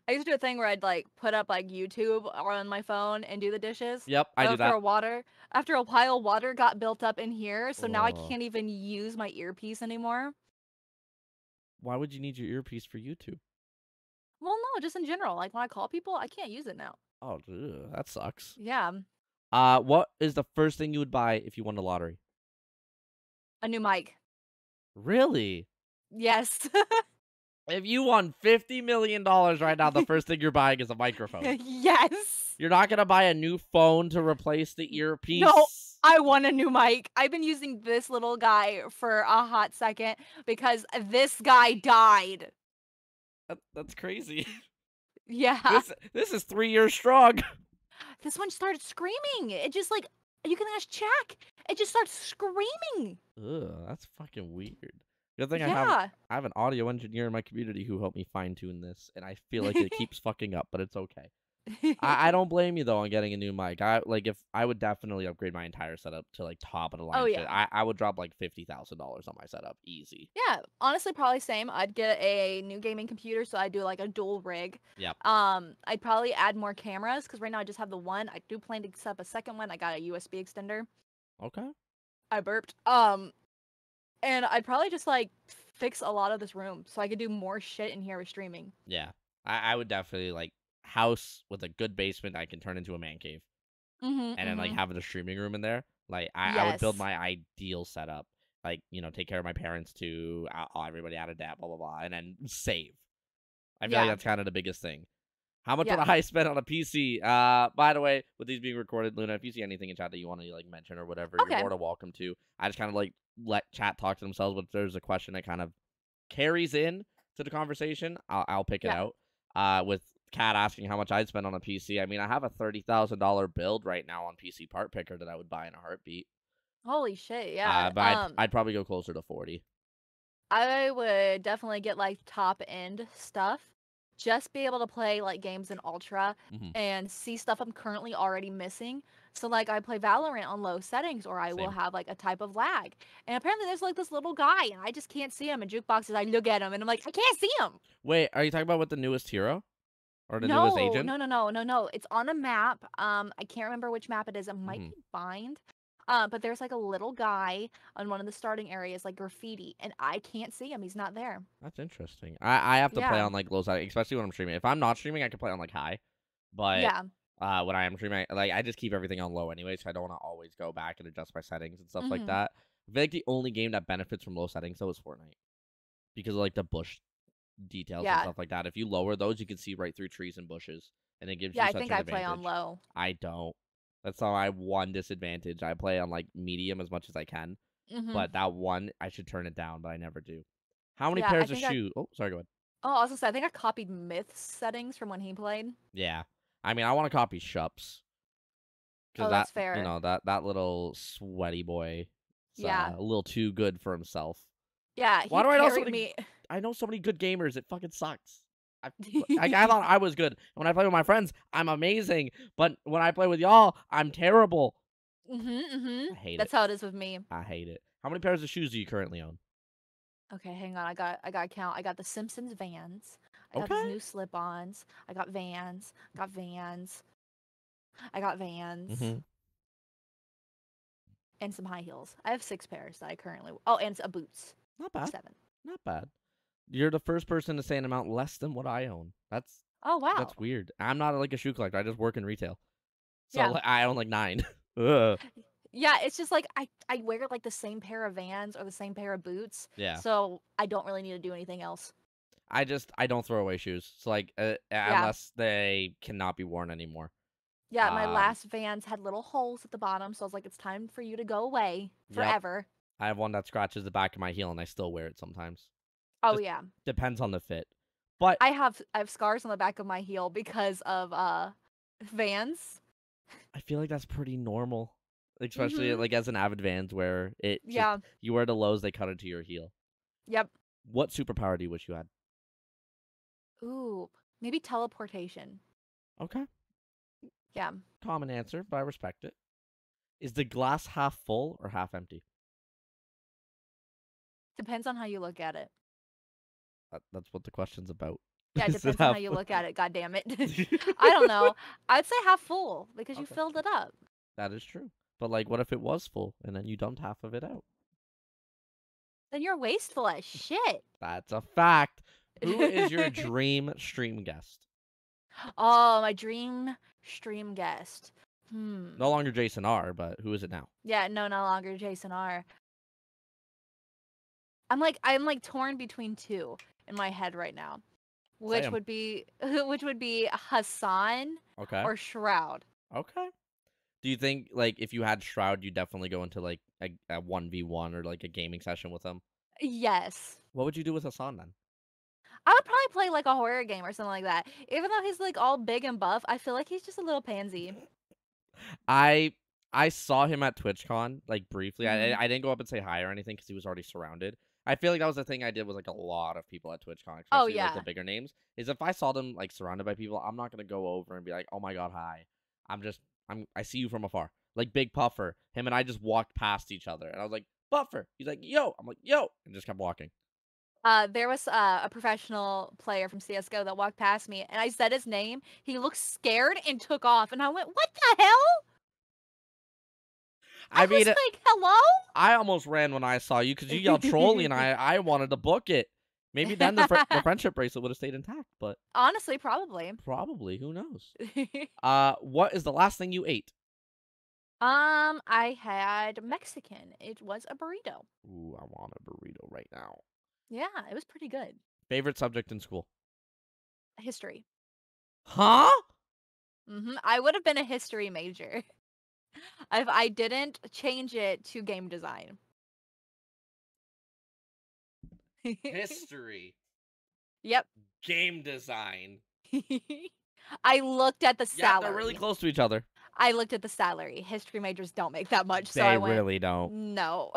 B: I used to do a thing where I'd like put up like YouTube on my phone and do the dishes.
A: Yep, I do that.
B: After a while, water got built up in here, so now I
A: Ugh.
B: can't even use my earpiece anymore.
A: Why would you need your earpiece for YouTube?
B: Well, no, just in general. Like when I call people, I can't use it now.
A: Oh, ugh, that sucks.
B: Yeah,
A: What is the first thing you would buy if you won the lottery?
B: a new mic.
A: Really?
B: Yes.
A: If you won $50 million right now, the first thing you're buying is a microphone.
B: Yes.
A: You're not going to buy a new phone to replace the earpiece?
B: No, I want a new mic. I've been using this little guy for a hot second because this guy died.
A: That's crazy.
B: Yeah.
A: This is 3 years strong.
B: This one started screaming. It just like, you can ask Jack. It just starts screaming.
A: Ugh, that's fucking weird. Good thing
B: Yeah.
A: I have an audio engineer in my community who helped me fine tune this, and I feel like it keeps fucking up, but it's okay. I don't blame you though on getting a new mic. If I would definitely upgrade my entire setup to like top of the line.
B: Oh,
A: shit.
B: yeah.
A: I would drop like $50,000 on my setup, easy.
B: Yeah, honestly, probably same. I'd get a new gaming computer, so I'd do like a dual rig.
A: Yep.
B: I'd probably add more cameras because right now I just have the one. I do plan to set up a second one. I got a USB extender.
A: Okay.
B: I burped. And I'd probably just like fix a lot of this room so I could do more shit in here with streaming.
A: Yeah. I would definitely like house with a good basement I can turn into a man cave.
B: Mhm.
A: and then like
B: Mhm.
A: having a streaming room in there. Like I would build
B: Yes.
A: my ideal setup. Like, take care of my parents too, everybody out of debt, blah blah blah, and then save. I feel like
B: Yeah.
A: that's kind of the biggest thing. How much would
B: Yeah.
A: I spend on a PC? By the way, with these being recorded, Luna, if you see anything in chat that you want to like mention or whatever, you're
B: Okay.
A: more than welcome to. I just kind of like let chat talk to themselves, but if there's a question that kind of carries in to the conversation, I'll pick it
B: Yeah.
A: out. With Kat asking how much I'd spend on a PC, I mean, I have a $30,000 build right now on PC Part Picker that I would buy in a heartbeat.
B: Holy shit. Yeah.
A: But I'd probably go closer to 40.
B: I would definitely get like top end stuff. Just be able to play like games in ultra
A: Mm-hmm.
B: and see stuff I'm currently already missing. So like I play Valorant on low settings or I will
A: Same.
B: have like a type of lag. And apparently there's like this little guy and I just can't see him in jukeboxes. I look at him and I'm like, I can't see him.
A: Wait, are you talking about with the newest hero or the newest
B: No,
A: agent?
B: no, no, no, no, no. It's on a map. I can't remember which map it is. It might
A: Mm-hmm.
B: be Bind. But there's like a little guy on one of the starting areas, like graffiti, and I can't see him. He's not there.
A: That's interesting. I have to play
B: Yeah.
A: on like low side, especially when I'm streaming. If I'm not streaming, I can play on like high. But
B: Yeah.
A: when I am streaming, like I just keep everything on low anyway, so I don't want to always go back and adjust my settings and stuff like
B: Mhm.
A: that. I feel like the only game that benefits from low settings though is Fortnite because of like the bush details and
B: Yeah.
A: stuff like that. If you lower those, you can see right through trees and bushes, and it gives
B: Yeah,
A: you
B: I
A: such
B: think
A: an
B: I play on
A: advantage.
B: low.
A: I don't. That's all I have one disadvantage. I play on like medium as much as I can,
B: Mhm.
A: but that one I should turn it down, but I never do. How many
B: Yeah, I
A: pairs of
B: think I
A: shoes? Oh, sorry, go ahead.
B: Oh, I was gonna say I think I copied Myth's settings from when he played.
A: Yeah, I mean, I want to copy Shups because
B: Oh,
A: that
B: that's fair.
A: that little sweaty boy is
B: Yeah.
A: a little too good for himself.
B: Yeah,
A: Why
B: he
A: do I know so
B: carried
A: many?
B: me.
A: I know so many good gamers. It fucking sucks. I thought I was good. When I play with my friends, I'm amazing. But when I play with y'all, I'm terrible.
B: Mhm, mhm.
A: I hate it.
B: That's how it is with me.
A: I hate it. How many pairs of shoes do you currently own?
B: Okay, hang on. I got to count. I got the Simpsons Vans. I got these
A: Okay.
B: new slip-ons. I got Vans. Got Vans. I got Vans.
A: Mm-hmm.
B: And some high heels. I have 6 pairs that I currently. Oh, and a boots.
A: Not bad.
B: 7.
A: Not bad. You're the first person to say an amount less than what I own.
B: Oh, wow.
A: That's weird. I'm not like a shoe collector. I just work in retail. So
B: Yeah.
A: like, I own like 9. Ugh.
B: Yeah, it's just like I wear like the same pair of Vans or the same pair of boots.
A: Yeah.
B: So I don't really need to do anything else.
A: I don't throw away shoes. So like
B: Yeah.
A: unless they cannot be worn anymore.
B: Yeah, my last Vans had little holes at the bottom, so I was like, it's time for you to go away
A: Yep.
B: forever.
A: I have one that scratches the back of my heel and I still wear it sometimes.
B: Oh
A: Just
B: yeah.
A: depends on the fit. But
B: I have scars on the back of my heel because of Vans.
A: I feel like that's pretty normal. Especially
B: Mhm.
A: like as an avid Vans wearer. It just
B: Yeah.
A: you wear the lows, they cut into your heel.
B: Yep.
A: What superpower do you wish you had?
B: Ooh, maybe teleportation.
A: Okay.
B: Yeah.
A: Common answer, but I respect it. Is the glass half full or half empty?
B: Depends on how you look at it.
A: That's what the question's about.
B: Yeah, it
A: Is it
B: depends on how
A: half
B: you
A: full?
B: look at it, god damn it. I don't know. I'd say half full because you
A: Okay.
B: filled it up.
A: That is true. But like what if it was full and then you dumped half of it out?
B: Then you're wasteful as shit.
A: That's a fact. Who is your dream stream guest?
B: Oh, my dream stream guest.
A: No longer Jason R, but who is it now?
B: Yeah, no longer Jason R. I'm like torn between 2 in my head right now. Which
A: Same.
B: would be Hassan
A: Okay.
B: or Shroud.
A: Okay. Do you think like if you had Shroud, you definitely go into like a 1v1 or like a gaming session with him?
B: Yes.
A: What would you do with Hassan then?
B: I would probably play like a horror game or something like that. Even though he's like all big and buff, I feel like he's just a little pansy.
A: I saw him at TwitchCon like briefly.
B: Mhm.
A: I didn't go up and say hi or anything because he was already surrounded. I feel like that was the thing I did with like a lot of people at TwitchCon,
B: Oh
A: especially like the
B: yeah.
A: bigger names. Is if I saw them like surrounded by people, I'm not gonna go over and be like, "Oh my god, hi." I see you from afar. Like Big Puffer, him and I just walked past each other, and I was like, "Puffer." He's like, "Yo." I'm like, "Yo," and just kept walking.
B: There was a professional player from CS:GO that walked past me, and I said his name. He looked scared and took off, and I went, "What the hell?" I was like, "Hello?"
A: I almost ran when I saw you because you yelled "Trolley," and I wanted to book it. Maybe then the friendship bracelet would have stayed intact, but
B: Honestly, probably.
A: probably who knows? What is the last thing you ate?
B: I had Mexican. It was a burrito.
A: Ooh, I want a burrito right now.
B: Yeah, it was pretty good.
A: Favorite subject in school?
B: History.
A: Huh?
B: I would have been a history major if I didn't change it to game design.
A: History.
B: Yep.
A: Game design.
B: I looked at the
A: Yeah, they're really
B: salary.
A: close to each other.
B: I looked at the salary. History majors don't make that much, so
A: They
B: I went,
A: really don't.
B: no.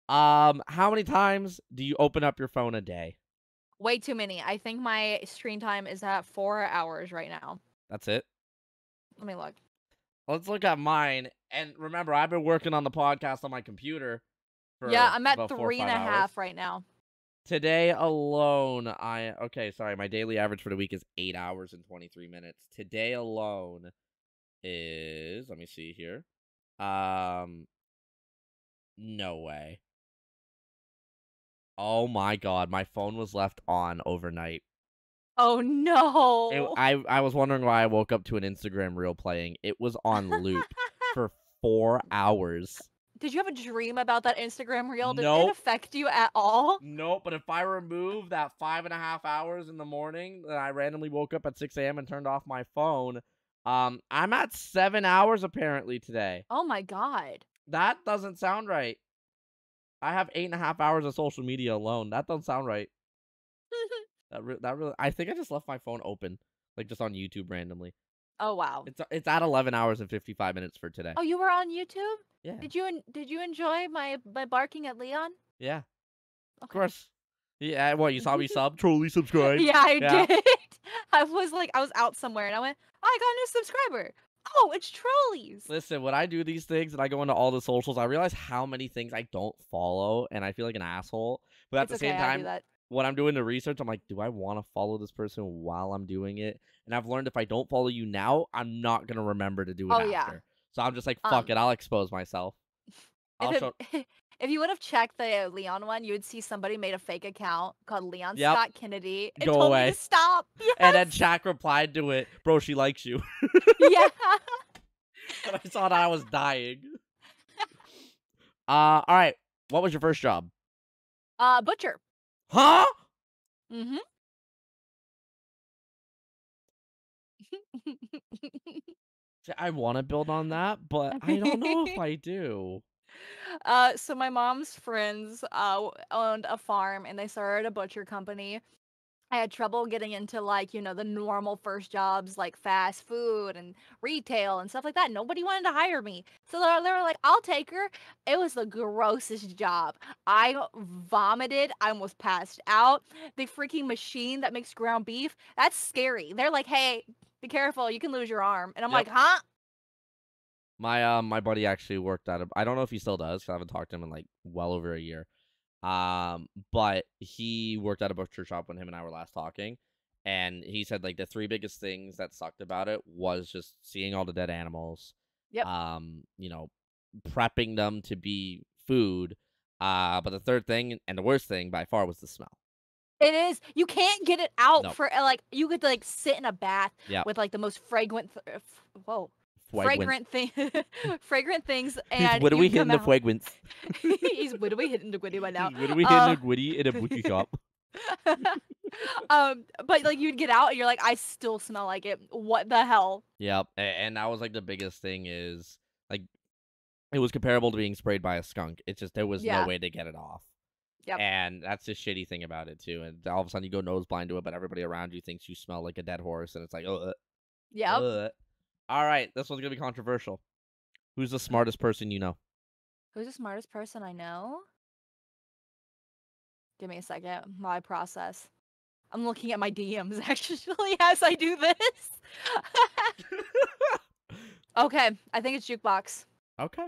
A: How many times do you open up your phone a day?
B: Way too many. I think my screen time is at 4 hours right now.
A: That's it.
B: Let me look.
A: Let's look at mine. And remember, I've been working on the podcast on my computer
B: Yeah,
A: for
B: I'm at
A: about 4 or
B: 3 and
A: 5
B: a
A: hours.
B: half right now.
A: Today alone, my daily average for the week is 8 hours and 23 minutes. Today alone is, let me see here. No way. Oh my god, my phone was left on overnight.
B: Oh no.
A: I was wondering why I woke up to an Instagram reel playing. It was on loop for 4 hours.
B: Did you have a dream about that Instagram reel? Did it
A: Nope.
B: affect you at all?
A: Nope, but if I remove that 5.5 hours in the morning, that I randomly woke up at 6 a.m. and turned off my phone, I'm at 7 hours apparently today.
B: Oh my god.
A: That doesn't sound right. I have 8.5 hours of social media alone. That doesn't sound right. That really. I think I just left my phone open, like just on YouTube randomly.
B: Oh wow.
A: It's at 11 hours and 55 minutes for today.
B: Oh, you were on YouTube?
A: Yeah.
B: Did you enjoy my barking at Leon?
A: Yeah. Of
B: Okay.
A: course. Yeah. What, you saw me sub? Trolleyzz subscribe.
B: Yeah, I did. I was out somewhere and I went, oh, I got a new subscriber. Oh, it's Trolleyzz.
A: Listen, when I do these things and I go into all the socials, I realize how many things I don't follow, and I feel like an asshole. But at
B: It's
A: the
B: okay,
A: same
B: I do
A: time,
B: that.
A: when I'm doing the research, I'm like, do I want to follow this person while I'm doing it? And I've learned if I don't follow you now, I'm not gonna remember to do it
B: Oh
A: after.
B: yeah.
A: So I'm just like, fuck it, I'll expose myself. I'll
B: If
A: show.
B: it, if you would have checked the Leon one, you would see somebody made a fake account called Leon
A: Yep.
B: Scott Kennedy and
A: Go
B: told me
A: away.
B: to stop. Yes.
A: And then Shaq replied to it, bro, she likes you.
B: Yeah.
A: And I saw that I was dying. All right. What was your first job?
B: Butcher.
A: Huh?
B: Mm-hmm.
A: See, I want to build on that, but I don't know if I do.
B: So my mom's friends owned a farm and they started a butcher company. I had trouble getting into like, the normal first jobs like fast food and retail and stuff like that. Nobody wanted to hire me. So they were like, I'll take her. It was the grossest job. I vomited. I almost passed out. The freaking machine that makes ground beef, that's scary. They're like, hey, be careful. You can lose your arm. And I'm
A: Yep.
B: like, huh?
A: My buddy actually worked at I don't know if he still does, 'cause I haven't talked to him in like well over a year. But he worked at a butcher shop when him and I were last talking, and he said like the three biggest things that sucked about it was just seeing all the dead animals.
B: Yep.
A: Prepping them to be food. But the third thing and the worst thing by far was the smell.
B: It is. You can't get it out
A: Nope.
B: for like you could like sit in a bath
A: Yep.
B: with like the most fragrant
A: Fragrant.
B: fragrant things
A: He's
B: and
A: what are we
B: you
A: hitting
B: come
A: the
B: out.
A: fragrance?
B: He's what are we hitting the gwitty right now?
A: What are we hitting the gwitty in a butcher shop?
B: But like you'd get out and you're like, I still smell like it. What the hell?
A: Yep. And that was like the biggest thing is like it was comparable to being sprayed by a skunk. It's just there was no
B: Yeah.
A: way to get it off.
B: Yep.
A: And that's the shitty thing about it too. And all of a sudden you go nose blind to it, but everybody around you thinks you smell like a dead horse, and it's like, oh,
B: Yep.
A: All right, this one's gonna be controversial. Who's the smartest person you know?
B: Who's the smartest person I know? Give me a second while I process. I'm looking at my DMs actually as I do this. Okay, I think it's Jukebox.
A: Okay.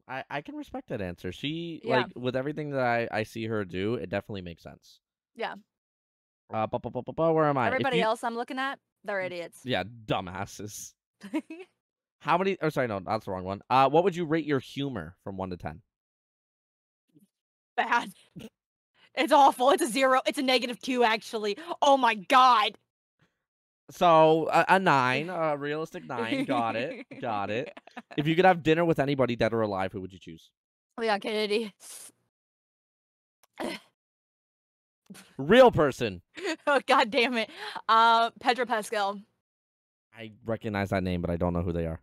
A: I can respect that answer. She
B: Yeah.
A: like with everything that I see her do, it definitely makes sense.
B: Yeah.
A: Where am I?
B: Everybody else I'm looking at, they're idiots.
A: Yeah, dumbasses. How many? Oh, sorry, no, that's the wrong one. What would you rate your humor from 1 to 10?
B: Bad. It's awful. It's a 0. It's a -2 actually. Oh my god.
A: So a 9, a realistic 9. Got it. Got it. If you could have dinner with anybody, dead or alive, who would you choose?
B: Leon Kennedy.
A: Real person.
B: Oh, God damn it. Pedro Pascal.
A: I recognize that name, but I don't know who they are.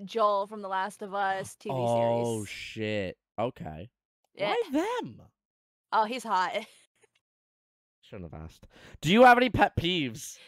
B: Joel from The Last of Us TV
A: Oh,
B: series.
A: shit. Okay.
B: Yeah.
A: Why them?
B: Oh, he's hot.
A: Shouldn't have asked. Do you have any pet peeves?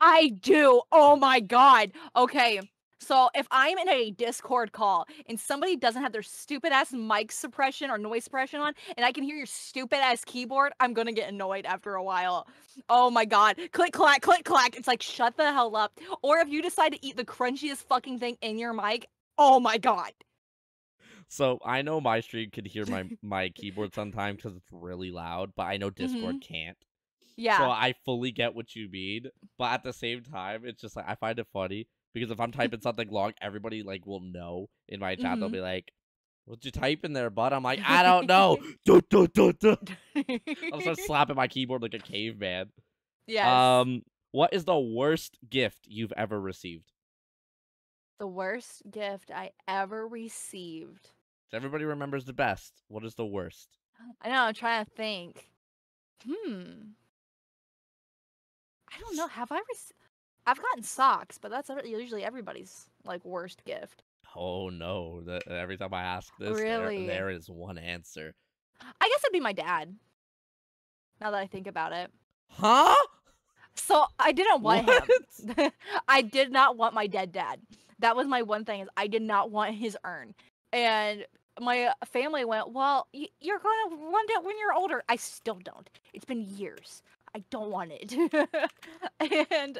B: I do. Oh my God. Okay. So if I'm in a Discord call and somebody doesn't have their stupid ass mic suppression or noise suppression on, and I can hear your stupid ass keyboard, I'm gonna get annoyed after a while. Oh my God. Click, clack, click, clack. It's like, shut the hell up. Or if you decide to eat the crunchiest fucking thing in your mic, oh my God.
A: So I know my stream could hear my keyboard sometimes because it's really loud, but I know Discord can't.
B: Yeah.
A: So I fully get what you mean, but at the same time, it's just like I find it funny because if I'm typing something long, everybody like will know in my chat. They'll be like, "What'd you type in there, bud?" I'm like, "I don't know." I'll start slapping my keyboard like a caveman.
B: Yes.
A: What is the worst gift you've ever received?
B: The worst gift I ever received.
A: Everybody remembers the best. What is the worst?
B: I know, I'm trying to think. I don't know. Have I I've gotten socks, but that's usually everybody's like worst gift.
A: Oh no! Every time I ask this,
B: Really?
A: there is one answer.
B: I guess it'd be my dad. Now that I think about it.
A: Huh?
B: So I didn't want
A: What?
B: him. I did not want my dead dad. That was my one thing, is I did not want his urn. And my family went, well, you're going to want it when you're older. I still don't. It's been years. I don't want it. And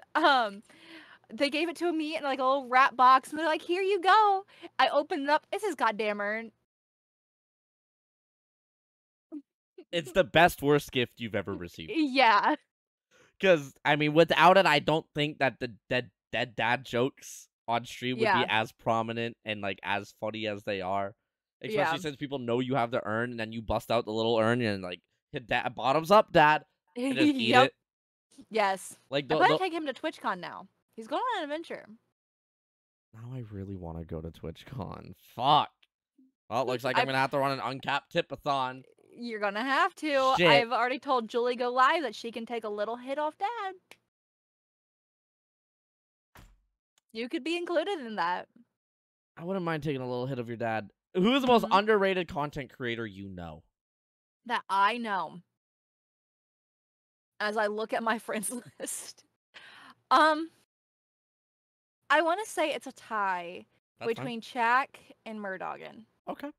B: they gave it to me in like a little wrap box, and they're like, here you go. I opened it up. It's his goddamn urn.
A: It's the best worst gift you've ever received.
B: Yeah.
A: Because, I mean, without it, I don't think that the dead dad jokes on stream would be as prominent and, like, as funny as they are. Especially since people know you have the urn, and then you bust out the little urn and, like, hit that bottoms up, dad, and just eat it.
B: Yes.
A: Like,
B: I'm going to take him to TwitchCon now. He's going on an adventure.
A: Now I really want to go to TwitchCon. Fuck. Well, it looks like I'm going to have to run an uncapped tip-a-thon.
B: You're gonna have to.
A: Shit.
B: I've already told Julie Go Live that she can take a little hit off Dad. You could be included in that.
A: I wouldn't mind taking a little hit of your dad. Who is the most underrated content creator you know?
B: That I know. As I look at my friends list. I want to say it's a tie between Chak and Murdogan.
A: Okay.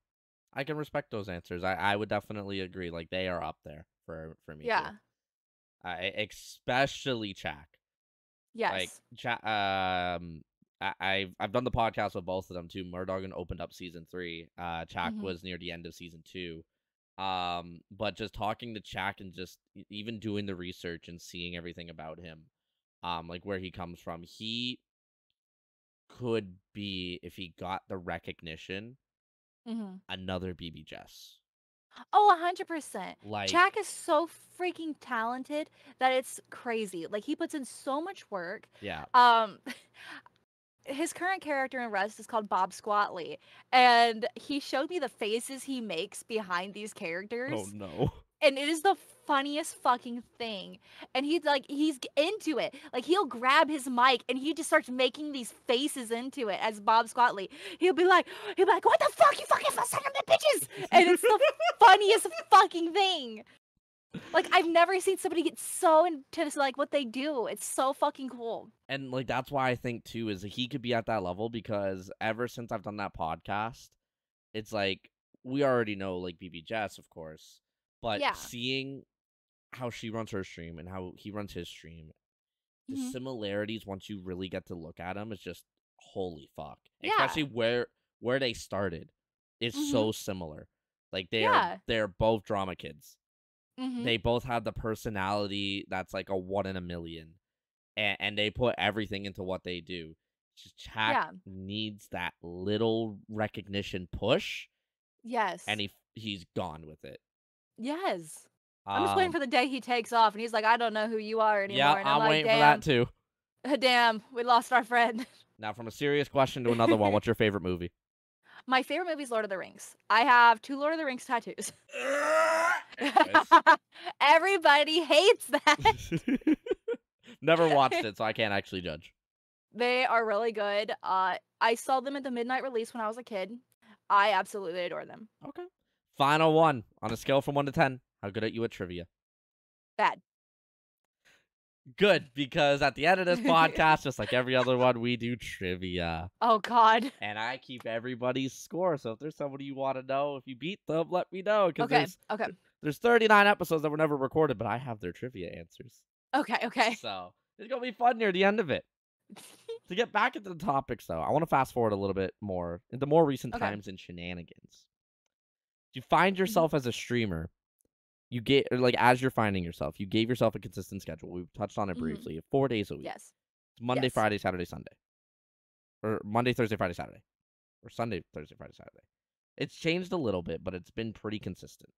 A: I can respect those answers. I would definitely agree. Like, they are up there for me.
B: Yeah.
A: Too. Especially Chak.
B: Yes.
A: Like, I've done the podcast with both of them too. Murdogan opened up season 3. Chak was near the end of season 2. But just talking to Chak and just even doing the research and seeing everything about him, like where he comes from, he could be, if he got the recognition, another BB Jess.
B: Oh, 100%.
A: Like,
B: Chak is so freaking talented that it's crazy. Like, he puts in so much work.
A: Yeah.
B: His current character in Rust is called Bob Squatley, and he showed me the faces he makes behind these characters.
A: Oh no.
B: And it is the funniest fucking thing. And he's into it. Like, he'll grab his mic and he just starts making these faces into it as Bob Squatley. He'll be like, what the fuck, you fucking son of a bitches? And it's the funniest fucking thing. Like, I've never seen somebody get so into like what they do. It's so fucking cool.
A: And like, that's why I think too is he could be at that level, because ever since I've done that podcast, it's like, we already know like BB Jess, of course. But seeing how she runs her stream and how he runs his stream, the similarities, once you really get to look at them, is just holy fuck. Yeah. Especially where they started is so similar. Like, they're both drama kids. They both have the personality that's like a 1 in a million. And they put everything into what they do. Just Chak needs that little recognition push.
B: Yes.
A: And he's gone with it.
B: Yes. I'm just waiting for the day he takes off and he's like, I don't know who you are anymore.
A: Yeah,
B: and
A: I'm
B: like,
A: waiting for that too.
B: Damn, we lost our friend.
A: Now, from a serious question to another one, what's your favorite movie?
B: My favorite movie is Lord of the Rings. I have 2 Lord of the Rings tattoos.
A: Anyways.
B: Everybody hates that.
A: Never watched it, so I can't actually judge.
B: They are really good. I saw them at the midnight release when I was a kid. I absolutely adore them.
A: Okay. Final one. On a scale from 1 to 10, how good are you at trivia?
B: Bad.
A: Good, because at the end of this podcast, just like every other one, we do trivia.
B: Oh, God.
A: And I keep everybody's score. So if there's somebody you want to know, if you beat them, let me know. Because
B: Okay.
A: there's 39 episodes that were never recorded, but I have their trivia answers.
B: Okay.
A: So it's going to be fun near the end of it. To get back into the topics, though, I want to fast forward a little bit more into more recent times and shenanigans. You find yourself as a streamer. You get like as you're finding yourself, you gave yourself a consistent schedule. We touched on it briefly. 4 days a week.
B: Yes.
A: It's Monday,
B: Yes.
A: Friday, Saturday, Sunday, or Monday, Thursday, Friday, Saturday, or Sunday, Thursday, Friday, Saturday. It's changed a little bit, but it's been pretty consistent.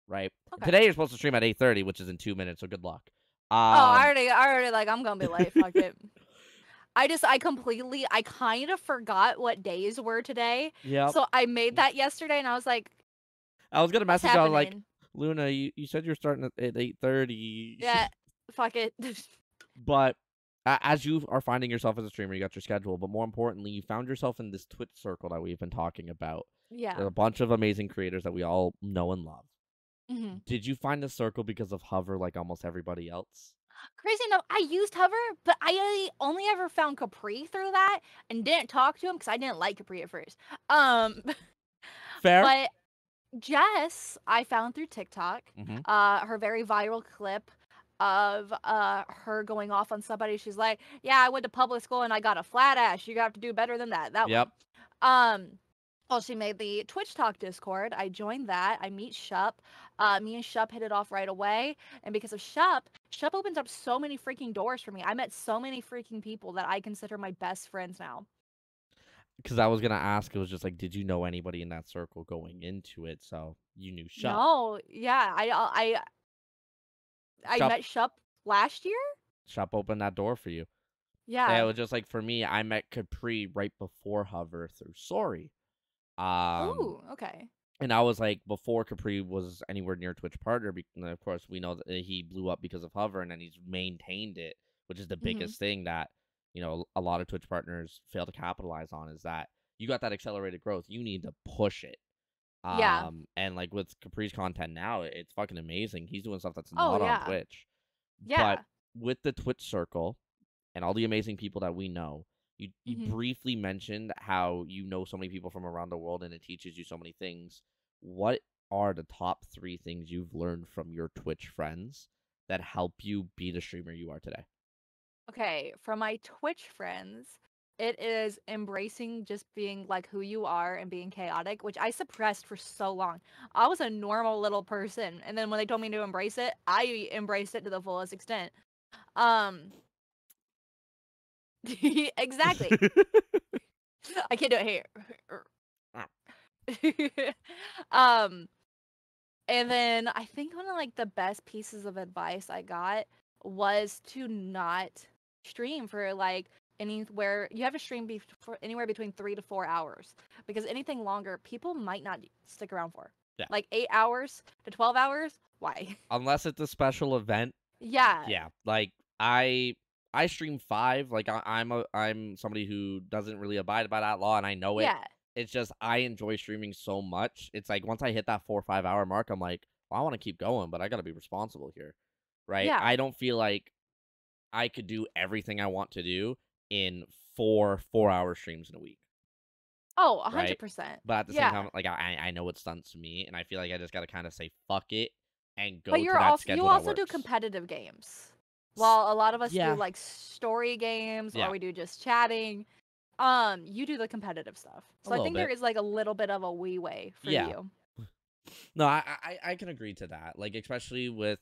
A: Right.
B: Okay.
A: Today you're supposed to stream at 8:30, which is in 2 minutes. So good luck.
B: I already like I'm gonna be late. Fuck it. I kind of forgot what days were today.
A: Yeah.
B: So I made that yesterday, and I was like,
A: I was gonna
B: what's
A: message. I was like,
B: happening?
A: Luna, you said you're starting at 8:30.
B: Yeah, fuck it.
A: But as you are finding yourself as a streamer, you got your schedule. But more importantly, you found yourself in this Twitch circle that we've been talking about. There are
B: Yeah.
A: a bunch of amazing creators that we all know and love.
B: hmm
A: Did you find the circle because of Hover like almost everybody else?
B: Crazy enough, I used Hover, but I only ever found Capri through that and didn't talk to him because I didn't like Capri at first.
A: Fair.
B: But Jess, I found through TikTok,
A: Mhm.
B: her very viral clip of her going off on somebody. She's like, "Yeah, I went to public school and I got a flat ass. You have to do better than that." That
A: Yep.
B: one. Well, she made the Twitch Talk Discord. I joined that. I meet Shup. Me and Shup hit it off right away. And because of Shup opens up so many freaking doors for me. I met so many freaking people that I consider my best friends now.
A: Because I was gonna ask, it was just like, did you know anybody in that circle going into it? So you knew Shup.
B: No, yeah, I
A: Shup,
B: met Shup last year.
A: Shup opened that door for you.
B: Yeah.
A: And it was just like for me, I met Capri right before Hover through Sorry.
B: Ooh, okay.
A: And I was like, before Capri was anywhere near Twitch partner, and of course we know that he blew up because of Hover, and then he's maintained it, which is the biggest thing that a lot of Twitch partners fail to capitalize on, is that you got that accelerated growth. You need to push it.
B: Yeah.
A: And like with Capri's content now, it's fucking amazing. He's doing stuff that's
B: Oh,
A: not on
B: yeah.
A: Twitch.
B: Yeah.
A: But with the Twitch circle and all the amazing people that we know, you briefly mentioned how you know so many people from around the world and it teaches you so many things. What are the top 3 things you've learned from your Twitch friends that help you be the streamer you are today?
B: Okay, from my Twitch friends, it is embracing just being like who you are and being chaotic, which I suppressed for so long. I was a normal little person, and then when they told me to embrace it, I embraced it to the fullest extent. Um exactly. I can't do it here. um and then I think one of like the best pieces of advice I got was to not stream for like anywhere. You have to stream for anywhere between 3 to 4 hours, because anything longer people might not stick around for.
A: Yeah.
B: Like 8 hours to 12 hours, why?
A: Unless it's a special event.
B: Yeah.
A: Yeah, like I stream 5. Like I'm somebody who doesn't really abide by that law, and I know it.
B: Yeah.
A: It's just I enjoy streaming so much. It's like once I hit that 4 or 5 hour mark, I'm like, well, I want to keep going, but I got to be responsible here, right?
B: Yeah.
A: I don't feel like I could do everything I want to do in 4 hour streams in a week,
B: Oh,
A: right?
B: 100%.
A: But at the same
B: Yeah.
A: time, like I know it's done to me, and I feel like I just got to kind of say fuck it and go
B: But
A: to
B: you're
A: that
B: also
A: schedule
B: you
A: that
B: also do
A: works.
B: competitive games. While a lot of us do
A: Yeah.
B: like story games,
A: Yeah.
B: or we do just chatting, you do the competitive stuff. So I
A: little
B: think there
A: bit.
B: is like a little bit of a leeway for
A: Yeah.
B: you.
A: No, I can agree to that. Like especially with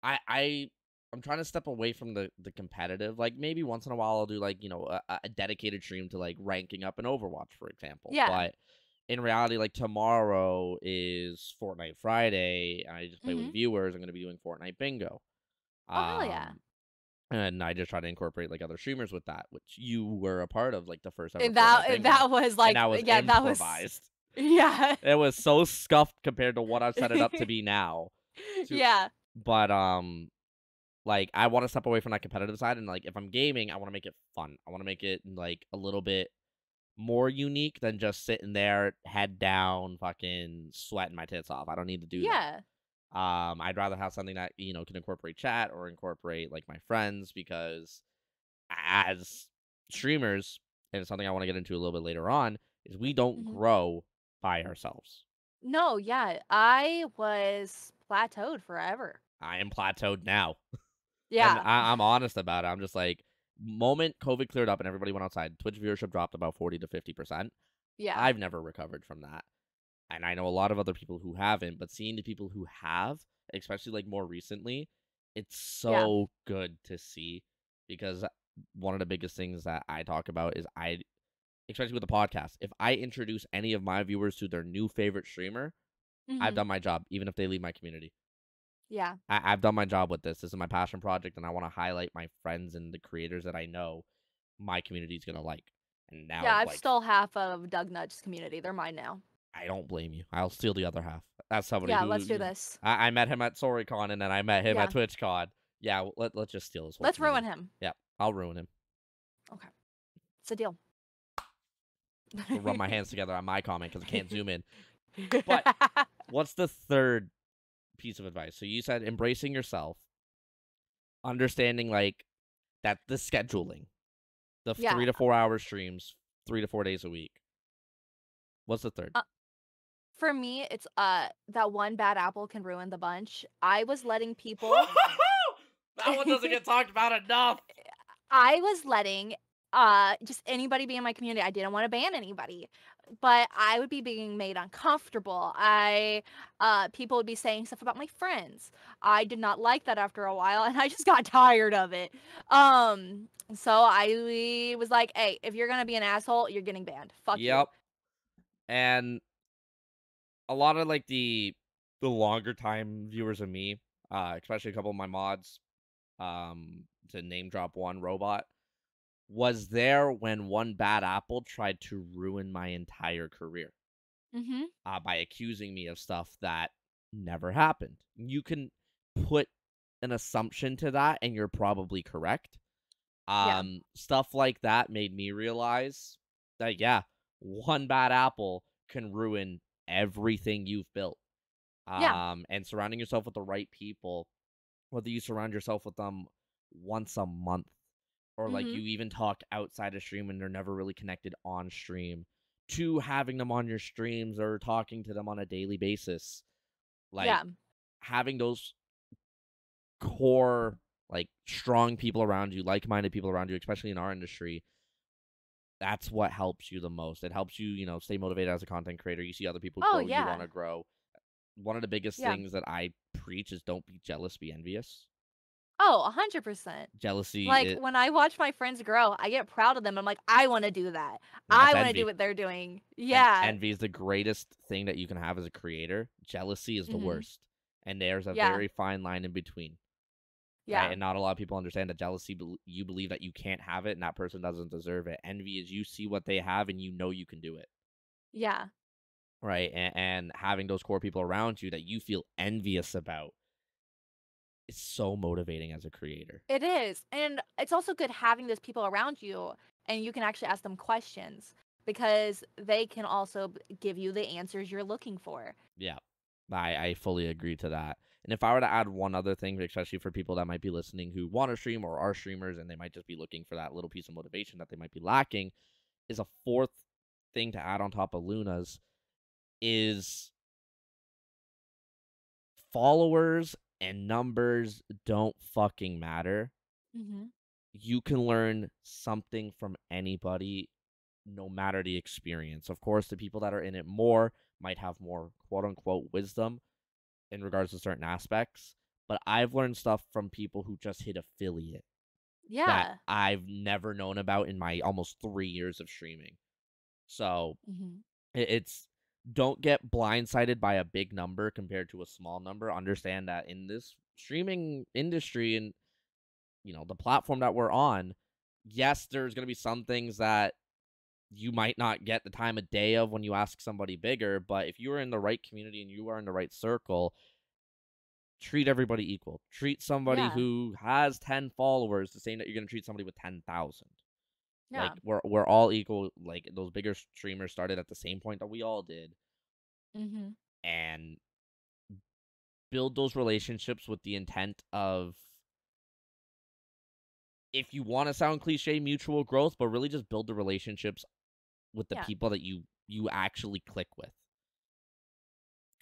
A: I'm trying to step away from the competitive. Like maybe once in a while I'll do like a dedicated stream to like ranking up in Overwatch, for example.
B: Yeah.
A: But in reality, like tomorrow is Fortnite Friday, and I just play with viewers. I'm gonna be doing Fortnite bingo.
B: Oh hell yeah.
A: And I just try to incorporate like other streamers with that, which you were a part of, like the first ever
B: And
A: Fortnite bingo,
B: that was
A: and
B: like,
A: that was
B: yeah, that was,
A: improvised.
B: yeah.
A: It was so scuffed compared to what I've set it up to be now. To,
B: Yeah.
A: but like I want to step away from that competitive side, and like if I'm gaming, I want to make it fun. I want to make it like a little bit more unique than just sitting there, head down, fucking sweating my tits off. I don't need to do that.
B: Yeah.
A: I'd rather have something that can incorporate chat or incorporate like my friends, because as streamers, and it's something I want to get into a little bit later on, is we don't
B: Mhm.
A: grow by ourselves.
B: No, yeah. I was plateaued forever.
A: I am plateaued now. And
B: Yeah.
A: I'm honest about it. I'm just like, moment COVID cleared up and everybody went outside, Twitch viewership dropped about 40 to 50%.
B: Yeah.
A: I've never recovered from that. And I know a lot of other people who haven't, but seeing the people who have, especially like more recently, it's
B: Yeah.
A: so good to see, because one of the biggest things that I talk about is especially with the podcast, if I introduce any of my viewers to their new favorite streamer, I've
B: Mhm.
A: done my job, even if they leave my community.
B: Yeah.
A: I've done my job with this. This is my passion project, and I want to highlight my friends and the creators that I know my community is gonna like. And
B: Yeah,
A: now,
B: I've
A: like,
B: stole half of Doug Nudge's community. They're mine now.
A: I don't blame you. I'll steal the other half. That's somebody
B: Yeah,
A: who
B: let's do this.
A: I met him at SorryCon, and then I met him at
B: Yeah.
A: TwitchCon. Yeah, let's just steal his whole
B: Let's ruin
A: community.
B: him.
A: Yeah, I'll ruin him.
B: Okay. It's a deal.
A: I'll rub my hands together on my comment because I can't zoom in. But what's the third piece of advice? So you said embracing yourself, understanding like that the scheduling, the
B: Yeah.
A: 3 to 4 hour streams, 3 to 4 days a week. What's the third?
B: For me, it's that one bad apple can ruin the bunch. I was letting people
A: That one doesn't get talked about enough.
B: I was letting just anybody be in my community. I didn't want to ban anybody, but I would be being made uncomfortable. People would be saying stuff about my friends. I did not like that after a while, and I just got tired of it. So I was like, "Hey, if you're gonna be an asshole, you're getting banned. Fuck you."
A: Yep. And a lot of like the longer time viewers of me, especially a couple of my mods, to name drop one, Robot, was there when one bad apple tried to ruin my entire career,
B: Mhm.
A: by accusing me of stuff that never happened. You can put an assumption to that, and you're probably correct.
B: Yeah.
A: Stuff like that made me realize that, yeah, one bad apple can ruin everything you've built.
B: Yeah.
A: And surrounding yourself with the right people, whether you surround yourself with them once a month, or like
B: Mhm.
A: you even talk outside of stream and they're never really connected on stream, to having them on your streams or talking to them on a daily basis, like
B: Yeah.
A: having those core, like strong people around you, like-minded people around you, especially in our industry, that's what helps you the most. It helps you, stay motivated as a content creator. You see other people
B: Oh,
A: grow, you want
B: yeah.
A: to grow. One of the biggest
B: Yeah.
A: things that I preach is don't be jealous, be envious.
B: Oh, 100%.
A: Jealousy,
B: Like, when I watch my friends grow, I get proud of them. I'm like, "I wanna do that.
A: that's
B: I wanna do
A: envy.
B: what they're doing."
A: And
B: Yeah.
A: envy is the greatest thing that you can have as a creator. Jealousy is the
B: Mhm.
A: worst. And there's a
B: Yeah.
A: very fine line in between. Right?
B: Yeah.
A: And not a lot of people understand that jealousy, you believe that you can't have it and that person doesn't deserve it. Envy is you see what they have and you know you can do it.
B: Yeah.
A: Right? And having those core people around you that you feel envious about is so motivating as a creator.
B: It is. And it's also good having those people around you, and you can actually ask them questions because they can also give you the answers you're looking for.
A: Yeah, I fully agree to that. And if I were to add one other thing, especially for people that might be listening who want to stream or are streamers and they might just be looking for that little piece of motivation that they might be lacking, is a fourth thing to add on top of Luna's is followers and numbers don't fucking matter.
B: Mhm.
A: You can learn something from anybody, no matter the experience. Of course, the people that are in it more might have more quote unquote wisdom in regards to certain aspects, but I've learned stuff from people who just hit affiliate that
B: Yeah.
A: I've never known about in my almost 3 years of streaming. So
B: Mhm.
A: it's don't get blindsided by a big number compared to a small number. Understand that in this streaming industry, and the platform that we're on, yes, there's going to be some things that you might not get the time of day of when you ask somebody bigger, but if you are in the right community and you are in the right circle, treat everybody equal. Treat somebody
B: Yeah.
A: who has 10 followers the same that you're going to treat somebody with 10,000.
B: Yeah.
A: Like, we're all equal. Like, those bigger streamers started at the same point that we all did.
B: Mm-hmm.
A: And build those relationships with the intent of, if you want to sound cliche, mutual growth, but really just build the relationships with the
B: Yeah.
A: people that you actually click with.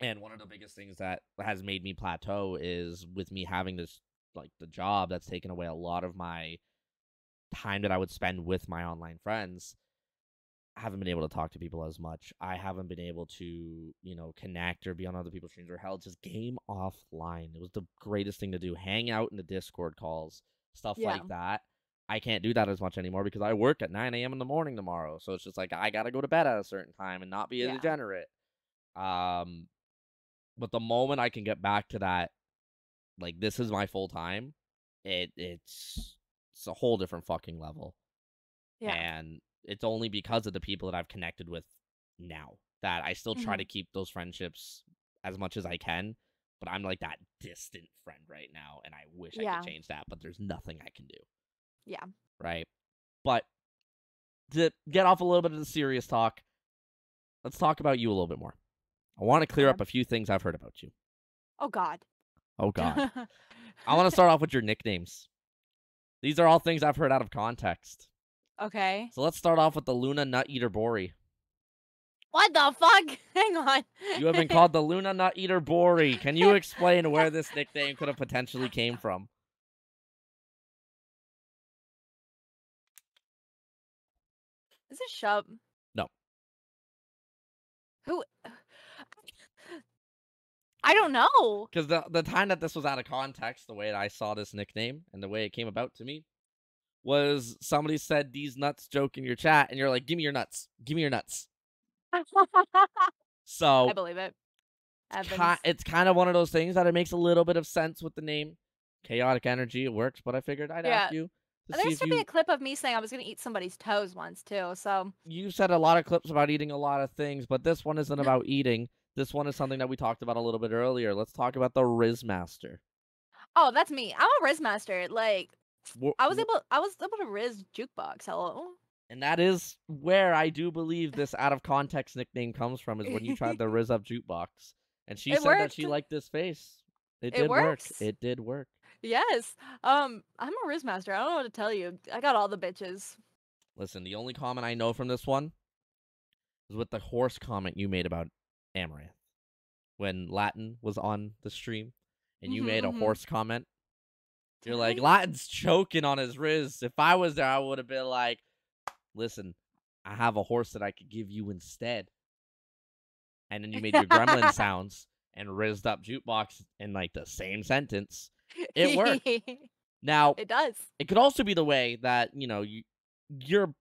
A: And one of the biggest things that has made me plateau is with me having this, like, the job that's taken away a lot of my time that I would spend with my online friends. I haven't been able to talk to people as much. I haven't been able to, connect or be on other people's streams, or hell, just game offline. It was the greatest thing to do. Hang out in the Discord calls, stuff
B: Yeah.
A: like that. I can't do that as much anymore because I work at 9 a.m. in the morning tomorrow. So it's just like, I got to go to bed at a certain time and not be a
B: Yeah.
A: degenerate. But the moment I can get back to that, like, this is my full time, it's a whole different fucking level.
B: Yeah.
A: And it's only because of the people that I've connected with now that I still try to keep those friendships as much as I can. But I'm like that distant friend right now, and I wish I could change that, but there's nothing I can do.
B: Yeah.
A: Right? But to get off a little bit of the serious talk, let's talk about you a little bit more. I want to clear up a few things I've heard about you.
B: Oh, God.
A: Oh, God. I want to start off with your nicknames. These are all things I've heard out of context.
B: Okay.
A: So let's start off with the Luna Nut Eater Bori.
B: What the fuck? Hang on.
A: You have been called the Luna Nut Eater Bori. Can you explain where this nickname could have potentially came from?
B: Is it Shub?
A: No.
B: Who? I don't know.
A: Because the time that this was out of context, the way that I saw this nickname and the way it came about to me was somebody said these nuts joke in your chat, and you're like, give me your nuts. Give me your nuts. So
B: I believe it.
A: It's kind of one of those things that it makes a little bit of sense with the name. Chaotic energy, it works, but I figured I'd ask you.
B: There used to be a clip of me saying I was going to eat somebody's toes once, too, so.
A: You said a lot of clips about eating a lot of things, but this one isn't about eating. This one is something that we talked about a little bit earlier. Let's talk about the Riz Master.
B: Oh, that's me. I'm a Riz Master. Like, I was able to Riz jukebox. Hello.
A: And that is where I do believe this out of context nickname comes from, is when you tried the Riz Up jukebox. And she said that she liked this face. It did work. It did work.
B: Yes. I'm a Riz Master. I don't know what to tell you. I got all the bitches.
A: Listen, the only comment I know from this one is with the horse comment you made about Amaranth. When Latin was on the stream and you made a horse comment. You're like, Latin's choking on his Riz. If I was there, I would have been like, listen, I have a horse that I could give you instead. And then you made your gremlin sounds and rizzed up jukebox in like the same sentence. It worked. Now,
B: it does.
A: It could also be the way that, you're,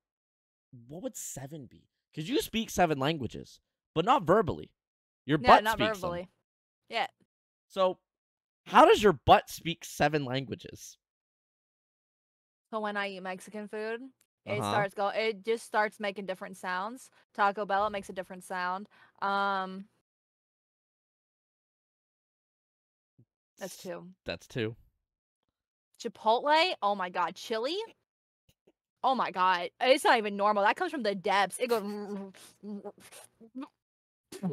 A: what would 7 be? Because you speak 7 languages, but not verbally. Your butt
B: not
A: speaks
B: verbally.
A: them.
B: Yeah.
A: So, how does your butt speak 7 languages?
B: So when I eat Mexican food, it just starts making different sounds. Taco Bell, it makes a different sound. That's 2.
A: That's 2.
B: Chipotle, oh my god. Chili, oh my god. It's not even normal. That comes from the depths. It goes.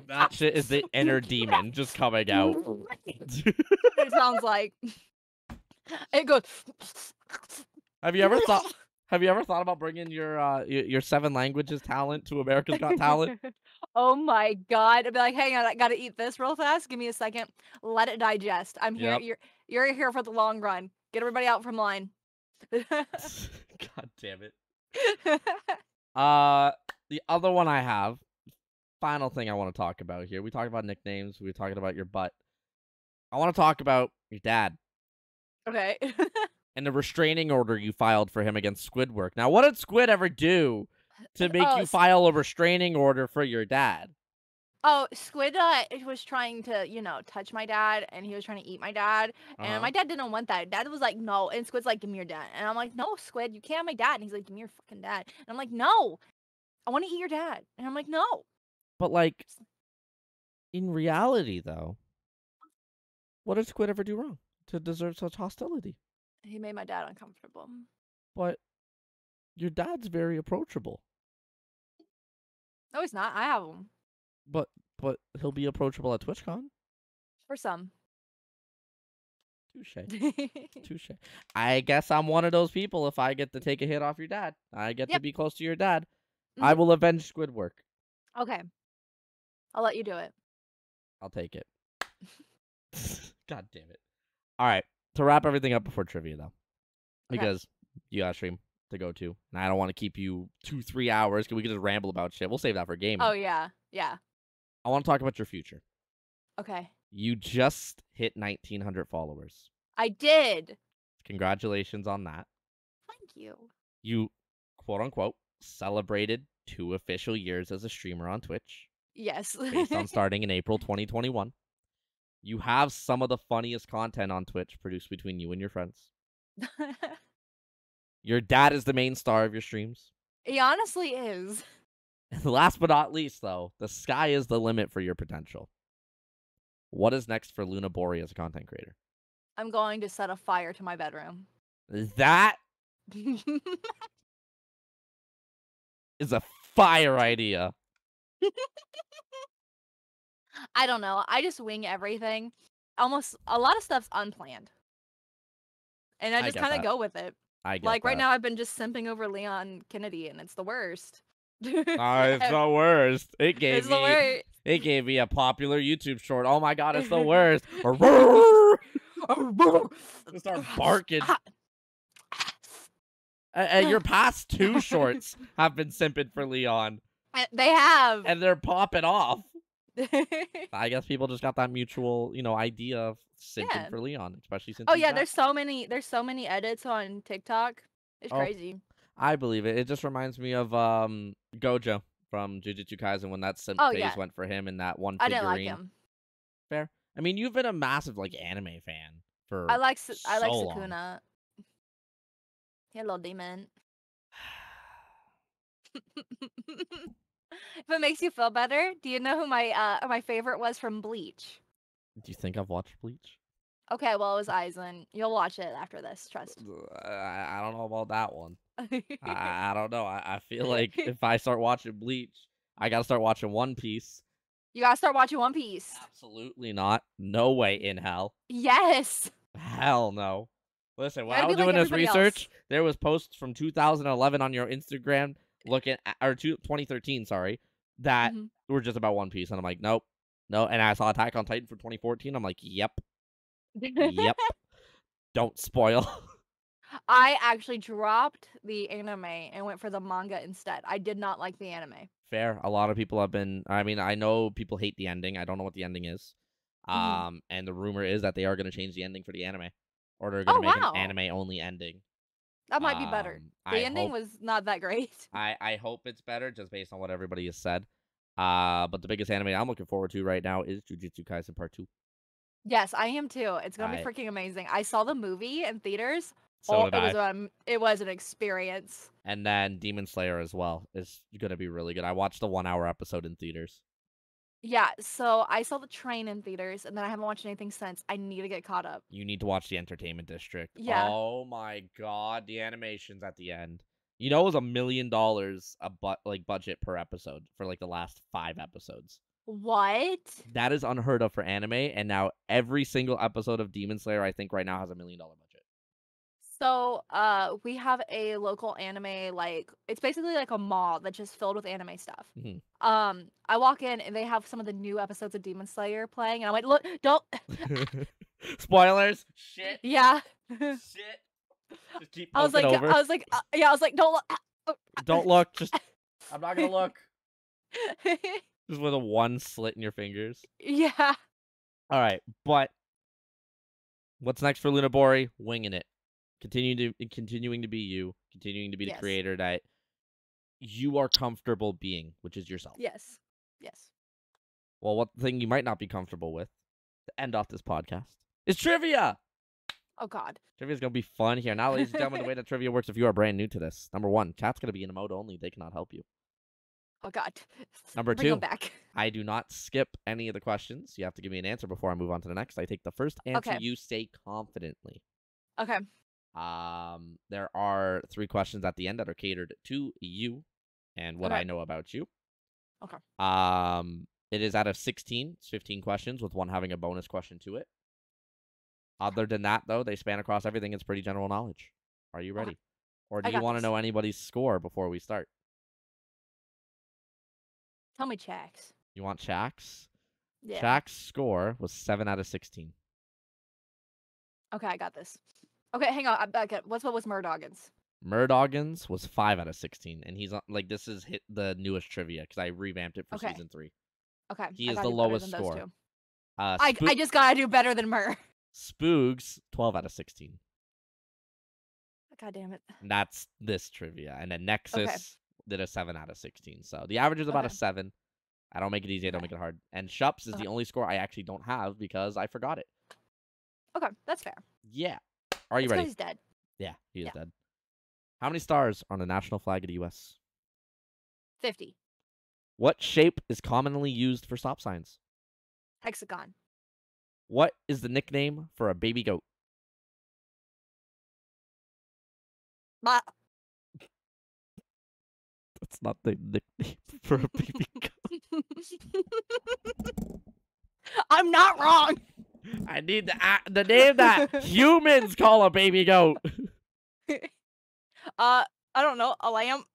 A: That shit is the inner demon just coming out.
B: It sounds like. It goes.
A: Have you ever thought about bringing your 7 languages talent to America's Got Talent?
B: Oh my god! I'd be like, hang on, I gotta eat this real fast. Give me a second. Let it digest. I'm here. You're here for the long run. Get everybody out from line.
A: God damn it. The other one I have. Final thing I want to talk about here. We talked about nicknames. We were talking about your butt. I want to talk about your dad.
B: Okay.
A: And the restraining order you filed for him against Squidwork. Now, what did Squid ever do to make you file a restraining order for your dad?
B: Oh, Squid was trying to, touch my dad, and he was trying to eat my dad, and
A: Uh-huh.
B: my dad didn't want that. Dad was like, "No," and Squid's like, "Give me your dad," and I'm like, "No, Squid, you can't have my dad," and he's like, "Give me your fucking dad," and I'm like, "No, I want to eat your dad," and I'm like, "No."
A: But, like, in reality, though, what did Squid ever do wrong to deserve such hostility?
B: He made my dad uncomfortable.
A: But your dad's very approachable.
B: No, he's not. I have him
A: But but he'll be approachable at TwitchCon.
B: for some.
A: Touche. Touche. I guess I'm one of those people. If I get to take a hit off your dad, I get to
B: Yep.
A: be close to your dad. I
B: Mhm.
A: will avenge Squidwork.
B: Okay, I'll let you do it.
A: I'll take it. God damn it. All right. To wrap everything up before trivia, though,
B: Okay.
A: because you got a stream to go to, and I don't want to keep you 2-3 hours because we can just ramble about shit. We'll save that for gaming.
B: Oh yeah, yeah.
A: I want to talk about your future.
B: Okay.
A: You just hit 1,900 followers.
B: I did.
A: Congratulations on that.
B: Thank you.
A: You, quote unquote, celebrated 2 official years as a streamer on Twitch
B: Yes.
A: based on starting in April 2021. You have some of the funniest content on Twitch produced between you and your friends. Your dad is the main star of your streams.
B: He honestly is.
A: And last but not least, though, the sky is the limit for your potential. What is next for LunaBori as a content creator?
B: I'm going to set a fire to my bedroom.
A: That is a fire idea.
B: I don't know. I just wing everything. Almost a lot of stuff's unplanned. And I
A: I
B: just
A: get
B: kind of
A: that.
B: go with it.
A: I get
B: Like right
A: that.
B: now I've been just simping over Leon Kennedy and it's the worst.
A: It's the worst. It
B: It's
A: gave
B: the
A: me
B: worst.
A: it gave me a popular YouTube short. Oh my god, it's the worst. Just start barking. Your past 2 shorts have been simping for Leon.
B: They have.
A: And they're popping off. I guess people just got that mutual, idea of simping
B: Yeah.
A: for Leon, especially since
B: Oh
A: he's
B: yeah,
A: back.
B: there's so many edits on TikTok. It's
A: Oh,
B: crazy.
A: I believe it. It just reminds me of Gojo from Jujutsu Kaisen when that simp
B: Oh
A: phase
B: yeah.
A: went for him and that one
B: I didn't like
A: figurine.
B: him.
A: Fair. I mean, you've been a massive anime fan
B: I
A: for
B: like
A: so long.
B: Sukuna. Hello, demon. If it makes you feel better, do you know who my favorite was from Bleach?
A: Do you think I've watched Bleach?
B: Okay, well it was Aizen. You'll watch it after this, trust.
A: I don't know about that one. I don't know. I feel like if I start watching Bleach, I gotta start watching One Piece.
B: You gotta start watching One Piece.
A: Absolutely not. No way in hell.
B: Yes.
A: Hell no. Listen,
B: You
A: when I
B: gotta
A: was
B: be like
A: doing this
B: everybody else.
A: research, there was posts from 2011 on your Instagram looking at, or 2013, sorry, that
B: Mhm.
A: were just about One Piece, and I'm like, nope, no. And I saw Attack on Titan for 2014. I'm like, yep, yep. Don't spoil.
B: I actually dropped the anime and went for the manga instead. I did not like the anime.
A: Fair. A lot of people have been. I mean, I know people hate the ending. I don't know what the ending is.
B: Mhm.
A: And the rumor is that they are going to change the ending for the anime, or they're going to
B: Oh
A: make an
B: wow,
A: anime only ending.
B: that might be better. The
A: I
B: ending
A: hope
B: was not that great.
A: I hope it's better just based on what everybody has said. But the biggest anime I'm looking forward to right now is Jujutsu Kaisen Part 2.
B: Yes, I am too. It's gonna be
A: I
B: freaking amazing. I saw the movie in theaters.
A: So
B: Oh,
A: did I.
B: it was an experience.
A: And then Demon Slayer as well is going to be really good. I watched the 1 hour episode in theaters.
B: Yeah, so I saw the train in theaters, and then I haven't watched anything since. I need to get caught up.
A: You need to watch the Entertainment District.
B: Yeah.
A: Oh my god, the animations at the end. You know, it was $1 million budget per episode for the last 5 episodes.
B: What?
A: That is unheard of for anime, and now every single episode of Demon Slayer, I think right now has $1 million budget.
B: So, we have a local anime, it's basically like a mall that's just filled with anime stuff.
A: Mhm.
B: I walk in and they have some of the new episodes of Demon Slayer playing, and I'm like, look, don't.
A: Spoilers. Shit.
B: Yeah.
A: Shit. Just keep poking over.
B: Yeah, I was like, don't look.
A: Don't look. I'm not gonna look. Just with a one slit in your fingers.
B: Yeah.
A: All right, but what's next for LunaBori? Winging it. Continuing to be you. Continuing to be the
B: Yes.
A: creator that you are comfortable being, which is yourself.
B: Yes. Yes.
A: Well, what thing you might not be comfortable with to end off this podcast is trivia.
B: Oh, God.
A: Trivia's going to be fun here. Now, ladies and gentlemen, the way that trivia works, if you are brand new to this, number one, chat's going to be in a mode only. They cannot help you.
B: Oh, God.
A: Number
B: Bring
A: two,
B: them back.
A: I do not skip any of the questions. You have to give me an answer before I move on to the next. I take the first answer you say confidently.
B: Okay.
A: There are 3 questions at the end that are catered to you and what I know about you.
B: Okay.
A: It is out of 16. It's 15 questions with one having a bonus question to it. Other than that, though, they span across everything. It's pretty general knowledge. Are you ready? Or do you want to know anybody's score before we start?
B: Tell me Shaq's.
A: You want Shaq's?
B: Yeah.
A: Shaq's score was 7 out of 16.
B: Okay, I got this. Okay, hang on. Okay, what was Murdoggin's?
A: Murdoggin's was 5 out of 16, and he's like, this is the newest trivia because I revamped it for season 3.
B: Okay,
A: he is the lowest score.
B: I just gotta do better than Mur.
A: Spoogs 12 out of 16.
B: God damn it.
A: And that's this trivia, and then Nexus did a 7 out of 16. So the average is about a 7. I don't make it easy. I don't make it hard. And Shups is the only score I actually don't have because I forgot it.
B: Okay, that's fair.
A: Yeah. Are you ready?
B: He's dead.
A: Yeah, he is dead. How many stars are on the national flag of the U.S.?
B: 50.
A: What shape is commonly used for stop signs?
B: Hexagon.
A: What is the nickname for a baby goat?
B: That's
A: not the nickname for a baby goat.
B: I'm not wrong.
A: I need the name that humans call a baby goat.
B: I don't know. A lamb.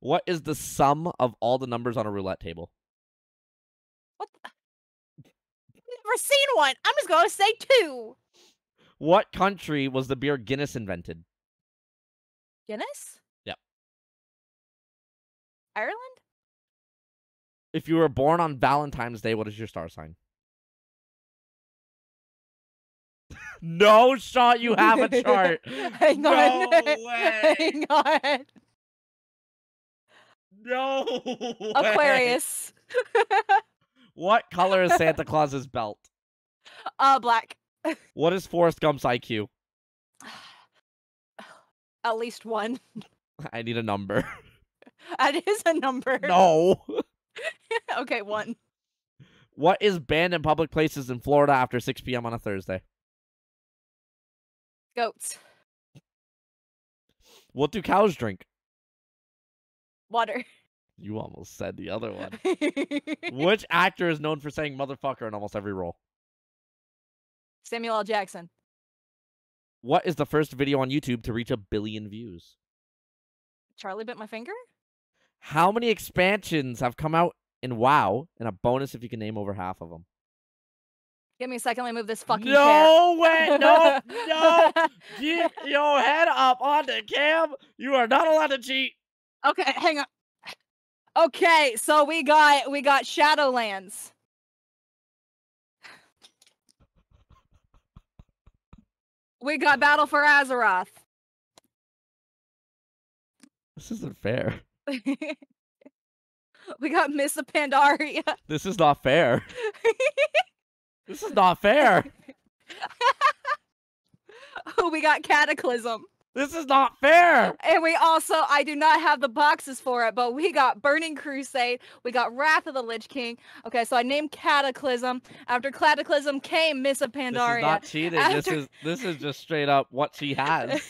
A: What is the sum of all the numbers on a roulette table?
B: What? Never seen one. I'm just going to say 2.
A: What country was the beer Guinness invented?
B: Guinness?
A: Yep.
B: Ireland?
A: If you were born on Valentine's Day, what is your star sign? No shot, you have a chart.
B: Hang on.
A: way.
B: Hang on.
A: No way.
B: Aquarius.
A: What color is Santa Claus's belt?
B: Black.
A: What is Forrest Gump's IQ?
B: At least 1.
A: I need a number.
B: That is a number.
A: No.
B: Okay, 1.
A: What is banned in public places in Florida after 6 p.m. on a Thursday?
B: Goats.
A: What do cows drink?
B: Water.
A: You almost said the other one. Which actor is known for saying motherfucker in almost every role?
B: Samuel L. Jackson.
A: What is the first video on YouTube to reach 1 billion views?
B: Charlie bit my finger?
A: How many expansions have come out in WoW? And a bonus if you can name over half of them.
B: Give me a second, let me move this fucking
A: No way! No! No! Keep your head up on the cam! You are not allowed to cheat!
B: Okay, hang on. Okay, so we got Shadowlands. We got Battle for Azeroth.
A: This isn't fair.
B: We got Miss of Pandaria.
A: This is not fair. This is not fair.
B: We got Cataclysm.
A: This is not fair.
B: And we also, I do not have the boxes for it, but we got Burning Crusade. We got Wrath of the Lich King. Okay, so I named Cataclysm. After Cataclysm came Miss of Pandaria.
A: This is not cheating. This is just straight up what she has.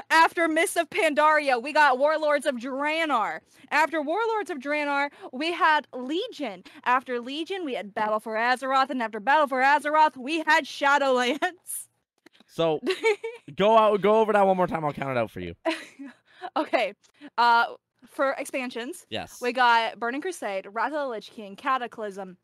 B: After Miss of Pandaria, we got Warlords of Draenor. After Warlords of Draenor, we had Legion. After Legion, we had Battle for Azeroth. And after Battle for Azeroth, we had Shadowlands.
A: So, go over that one more time. I'll count it out for you.
B: Okay. For expansions,
A: yes,
B: we got Burning Crusade, Wrath of the Lich King, Cataclysm.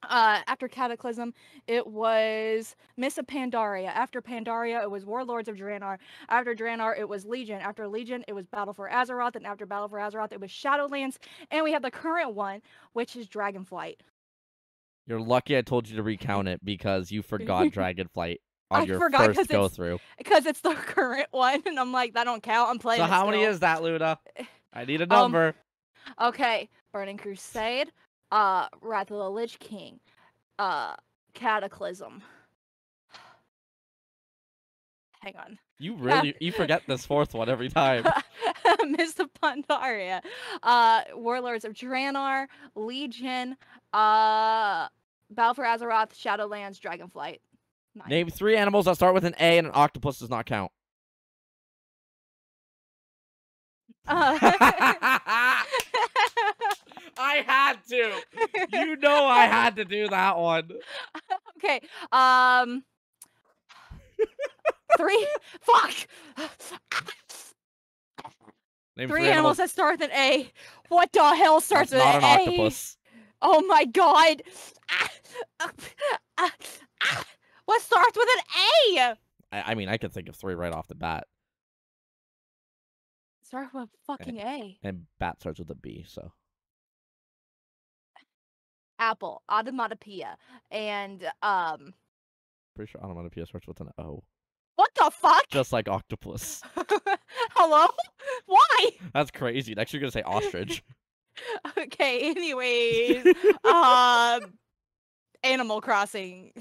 B: After Cataclysm, it was Miss of Pandaria. After Pandaria, it was Warlords of Draenor. After Draenor, it was Legion. After Legion, it was Battle for Azeroth. And after Battle for Azeroth, it was Shadowlands. And we have the current one, which is Dragonflight.
A: You're lucky I told you to recount it because you forgot Dragonflight on your first go through.
B: Because it's the current one, and I'm like, that don't count. I'm playing.
A: So how many is that, Luna? I need a number.
B: Okay, Burning Crusade, Wrath of the Lich King, Cataclysm. Hang on.
A: You forget this fourth one every time.
B: Miss the Pandaria. Warlords of Draenor, Legion, Battle for Azeroth, Shadowlands, Dragonflight. 9.
A: Name 3 animals that start with an A and an octopus does not count. I had to. You know I had to do that one.
B: Okay. 3. Fuck.
A: Name
B: 3 animals that start with an A. What the hell starts with
A: not
B: an
A: an
B: A?
A: octopus.
B: Oh my god. What starts with an A?
A: I mean, I could think of 3 right off the bat.
B: Start with fucking A.
A: And bat starts with a B, so.
B: Apple, Automatopoeia, and
A: Pretty sure onomatopoeia starts with an O.
B: What the fuck?
A: Just like octopus.
B: Hello? Why?
A: That's crazy. Next you're gonna say ostrich.
B: Okay, anyways. Animal Crossing.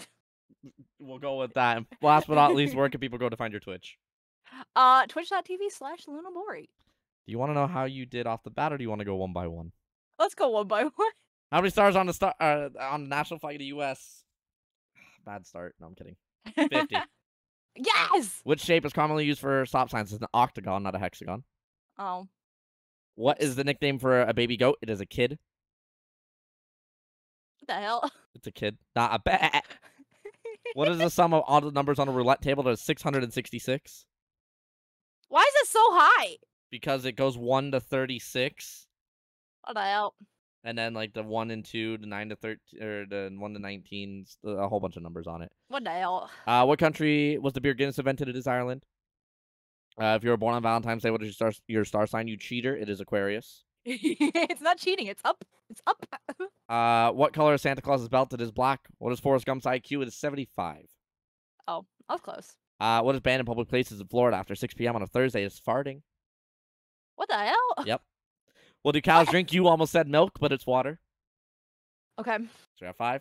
A: We'll go with that. And last but not least, where can people go to find your Twitch?
B: Twitch.tv/LunaBori.
A: Do you want to know how you did off the bat, or do you want to go one by one?
B: Let's go one by one.
A: How many stars on the on the national flag of the U.S.? Bad start. No, I'm kidding. 50.
B: Yes!
A: Which shape is commonly used for stop signs? It's an octagon, not a hexagon.
B: Oh.
A: What is the nickname for a baby goat? It is a kid.
B: What the hell?
A: It's a kid, not a bat. What is the sum of all the numbers on a roulette table? That is 666.
B: Why is it so high?
A: Because it goes 1 to 36.
B: What the hell?
A: And then like the 1 and 2, the 9 to 13, or the 1 to 19, a whole bunch of numbers on it.
B: What the hell?
A: What country was the beer Guinness invented? It is Ireland. If you were born on Valentine's Day, what is your star sign? You cheater. It is Aquarius.
B: It's not cheating. It's up. It's up.
A: What color is Santa Claus's belt? It is black. What is Forrest Gump's IQ? It is 75.
B: Oh, I was close.
A: What is banned in public places in Florida after 6 p.m. on a Thursday? It's farting.
B: What the hell?
A: Yep. What do cows drink? You almost said milk, but it's water.
B: Okay.
A: So we have 5.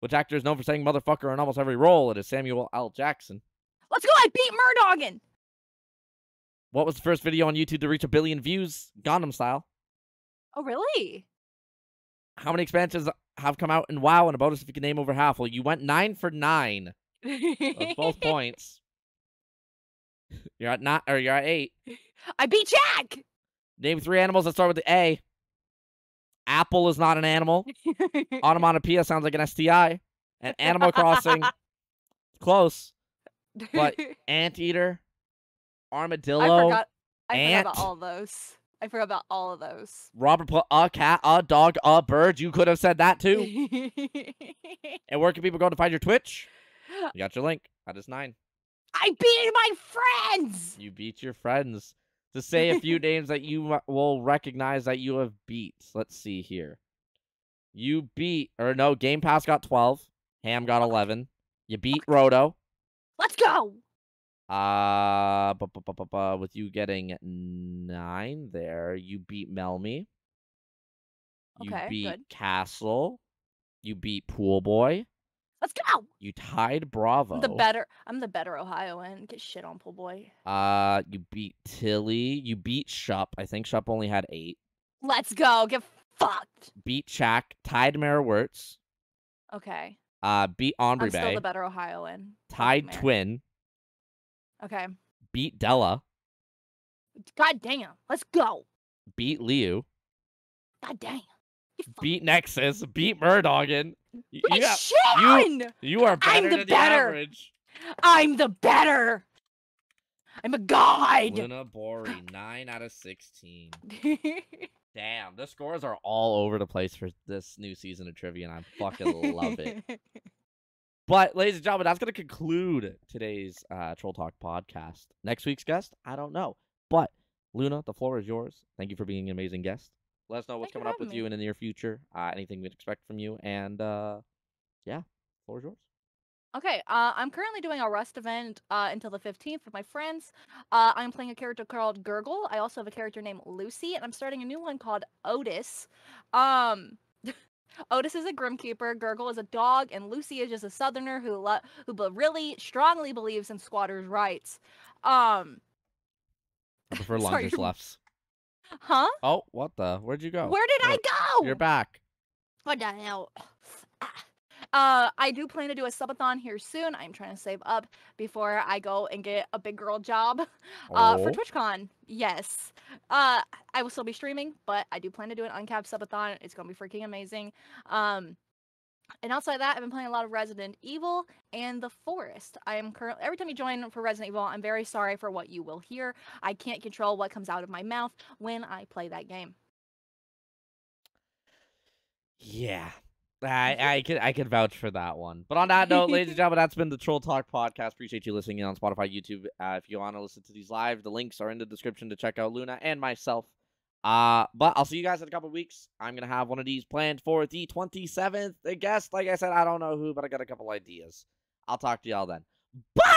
A: Which actor is known for saying motherfucker in almost every role? It is Samuel L. Jackson.
B: Let's go. I beat Murdoggin.
A: What was the first video on YouTube to reach 1 billion views? Gangnam Style.
B: Oh, really?
A: How many expansions have come out in WoW? And a bonus if you can name over half. Well, you went 9 for 9. That's both points. You're at 8.
B: I beat Jack.
A: Name 3 animals that start with the A. Apple is not an animal. Onomatopoeia sounds like an STI. And Animal Crossing, close. But anteater, armadillo,
B: I forgot about all those. I forgot about all of those.
A: Robert put a cat, a dog, a bird. You could have said that too. And where can people go to find your Twitch? You got your link. That is 9.
B: I beat my friends.
A: You beat your friends. To say a few names that you will recognize that you have beat. Let's see here. You beat, or no, Game Pass got 12. Ham got 11. You beat Roto.
B: Let's go.
A: With you getting 9 there, you beat Melmy. You beat
B: good.
A: Castle. You beat Pool Boy.
B: Let's go.
A: You tied Bravo.
B: I'm the better Ohioan. Get shit on, Pool Boy.
A: You beat Tilly. You beat Shup. I think Shup only had 8.
B: Let's go. Get fucked.
A: Beat Shaq. Tied Mara Wirtz.
B: Okay.
A: Beat Ombre
B: I'm
A: Bay.
B: still the better Ohioan.
A: Tied Twin.
B: Okay.
A: Beat Della.
B: God damn. Let's go.
A: Beat Liu.
B: God damn.
A: Beat Nexus. Beat Murdoggin. You are better
B: I'm
A: than the average.
B: I'm the better. I'm a god.
A: LunaBori, 9 out of 16. Damn, the scores are all over the place for this new season of trivia, and I fucking love it. But, ladies and gentlemen, that's going to conclude today's Troll Talk podcast. Next week's guest, I don't know. But, Luna, the floor is yours. Thank you for being an amazing guest. Let us know what's coming up with you in the near future. Anything we'd expect from you. And, yeah, floor is yours.
B: Okay, I'm currently doing a Rust event until the 15th with my friends. I'm playing a character called Gurgle. I also have a character named Lucy, and I'm starting a new one called Otis. Otis is a Grimkeeper, Gurgle is a dog, and Lucy is just a Southerner who really strongly believes in squatters' rights.
A: I prefer longer
B: Sorry,
A: lefts.
B: huh?
A: Oh, what the? Where'd you go?
B: Where did I
A: You're
B: go?
A: back.
B: What the hell? I do plan to do a subathon here soon. I'm trying to save up before I go and get a big girl job for
A: Oh.
B: TwitchCon. Yes. I will still be streaming, but I do plan to do an uncapped subathon. It's going to be freaking amazing. And outside of that, I've been playing a lot of Resident Evil and The Forest. I am currently, every time you join for Resident Evil, I'm very sorry for what you will hear. I can't control what comes out of my mouth when I play that game.
A: Yeah. I can vouch for that one. But on that note, ladies and gentlemen, that's been the Troll Talk podcast. Appreciate you listening in on Spotify, YouTube. If you want to listen to these live, the links are in the description to check out Luna and myself. But I'll see you guys in a couple weeks. I'm gonna have one of these planned for the 27th. I guess, like I said, I don't know who, but I got a couple ideas. I'll talk to y'all then. Bye!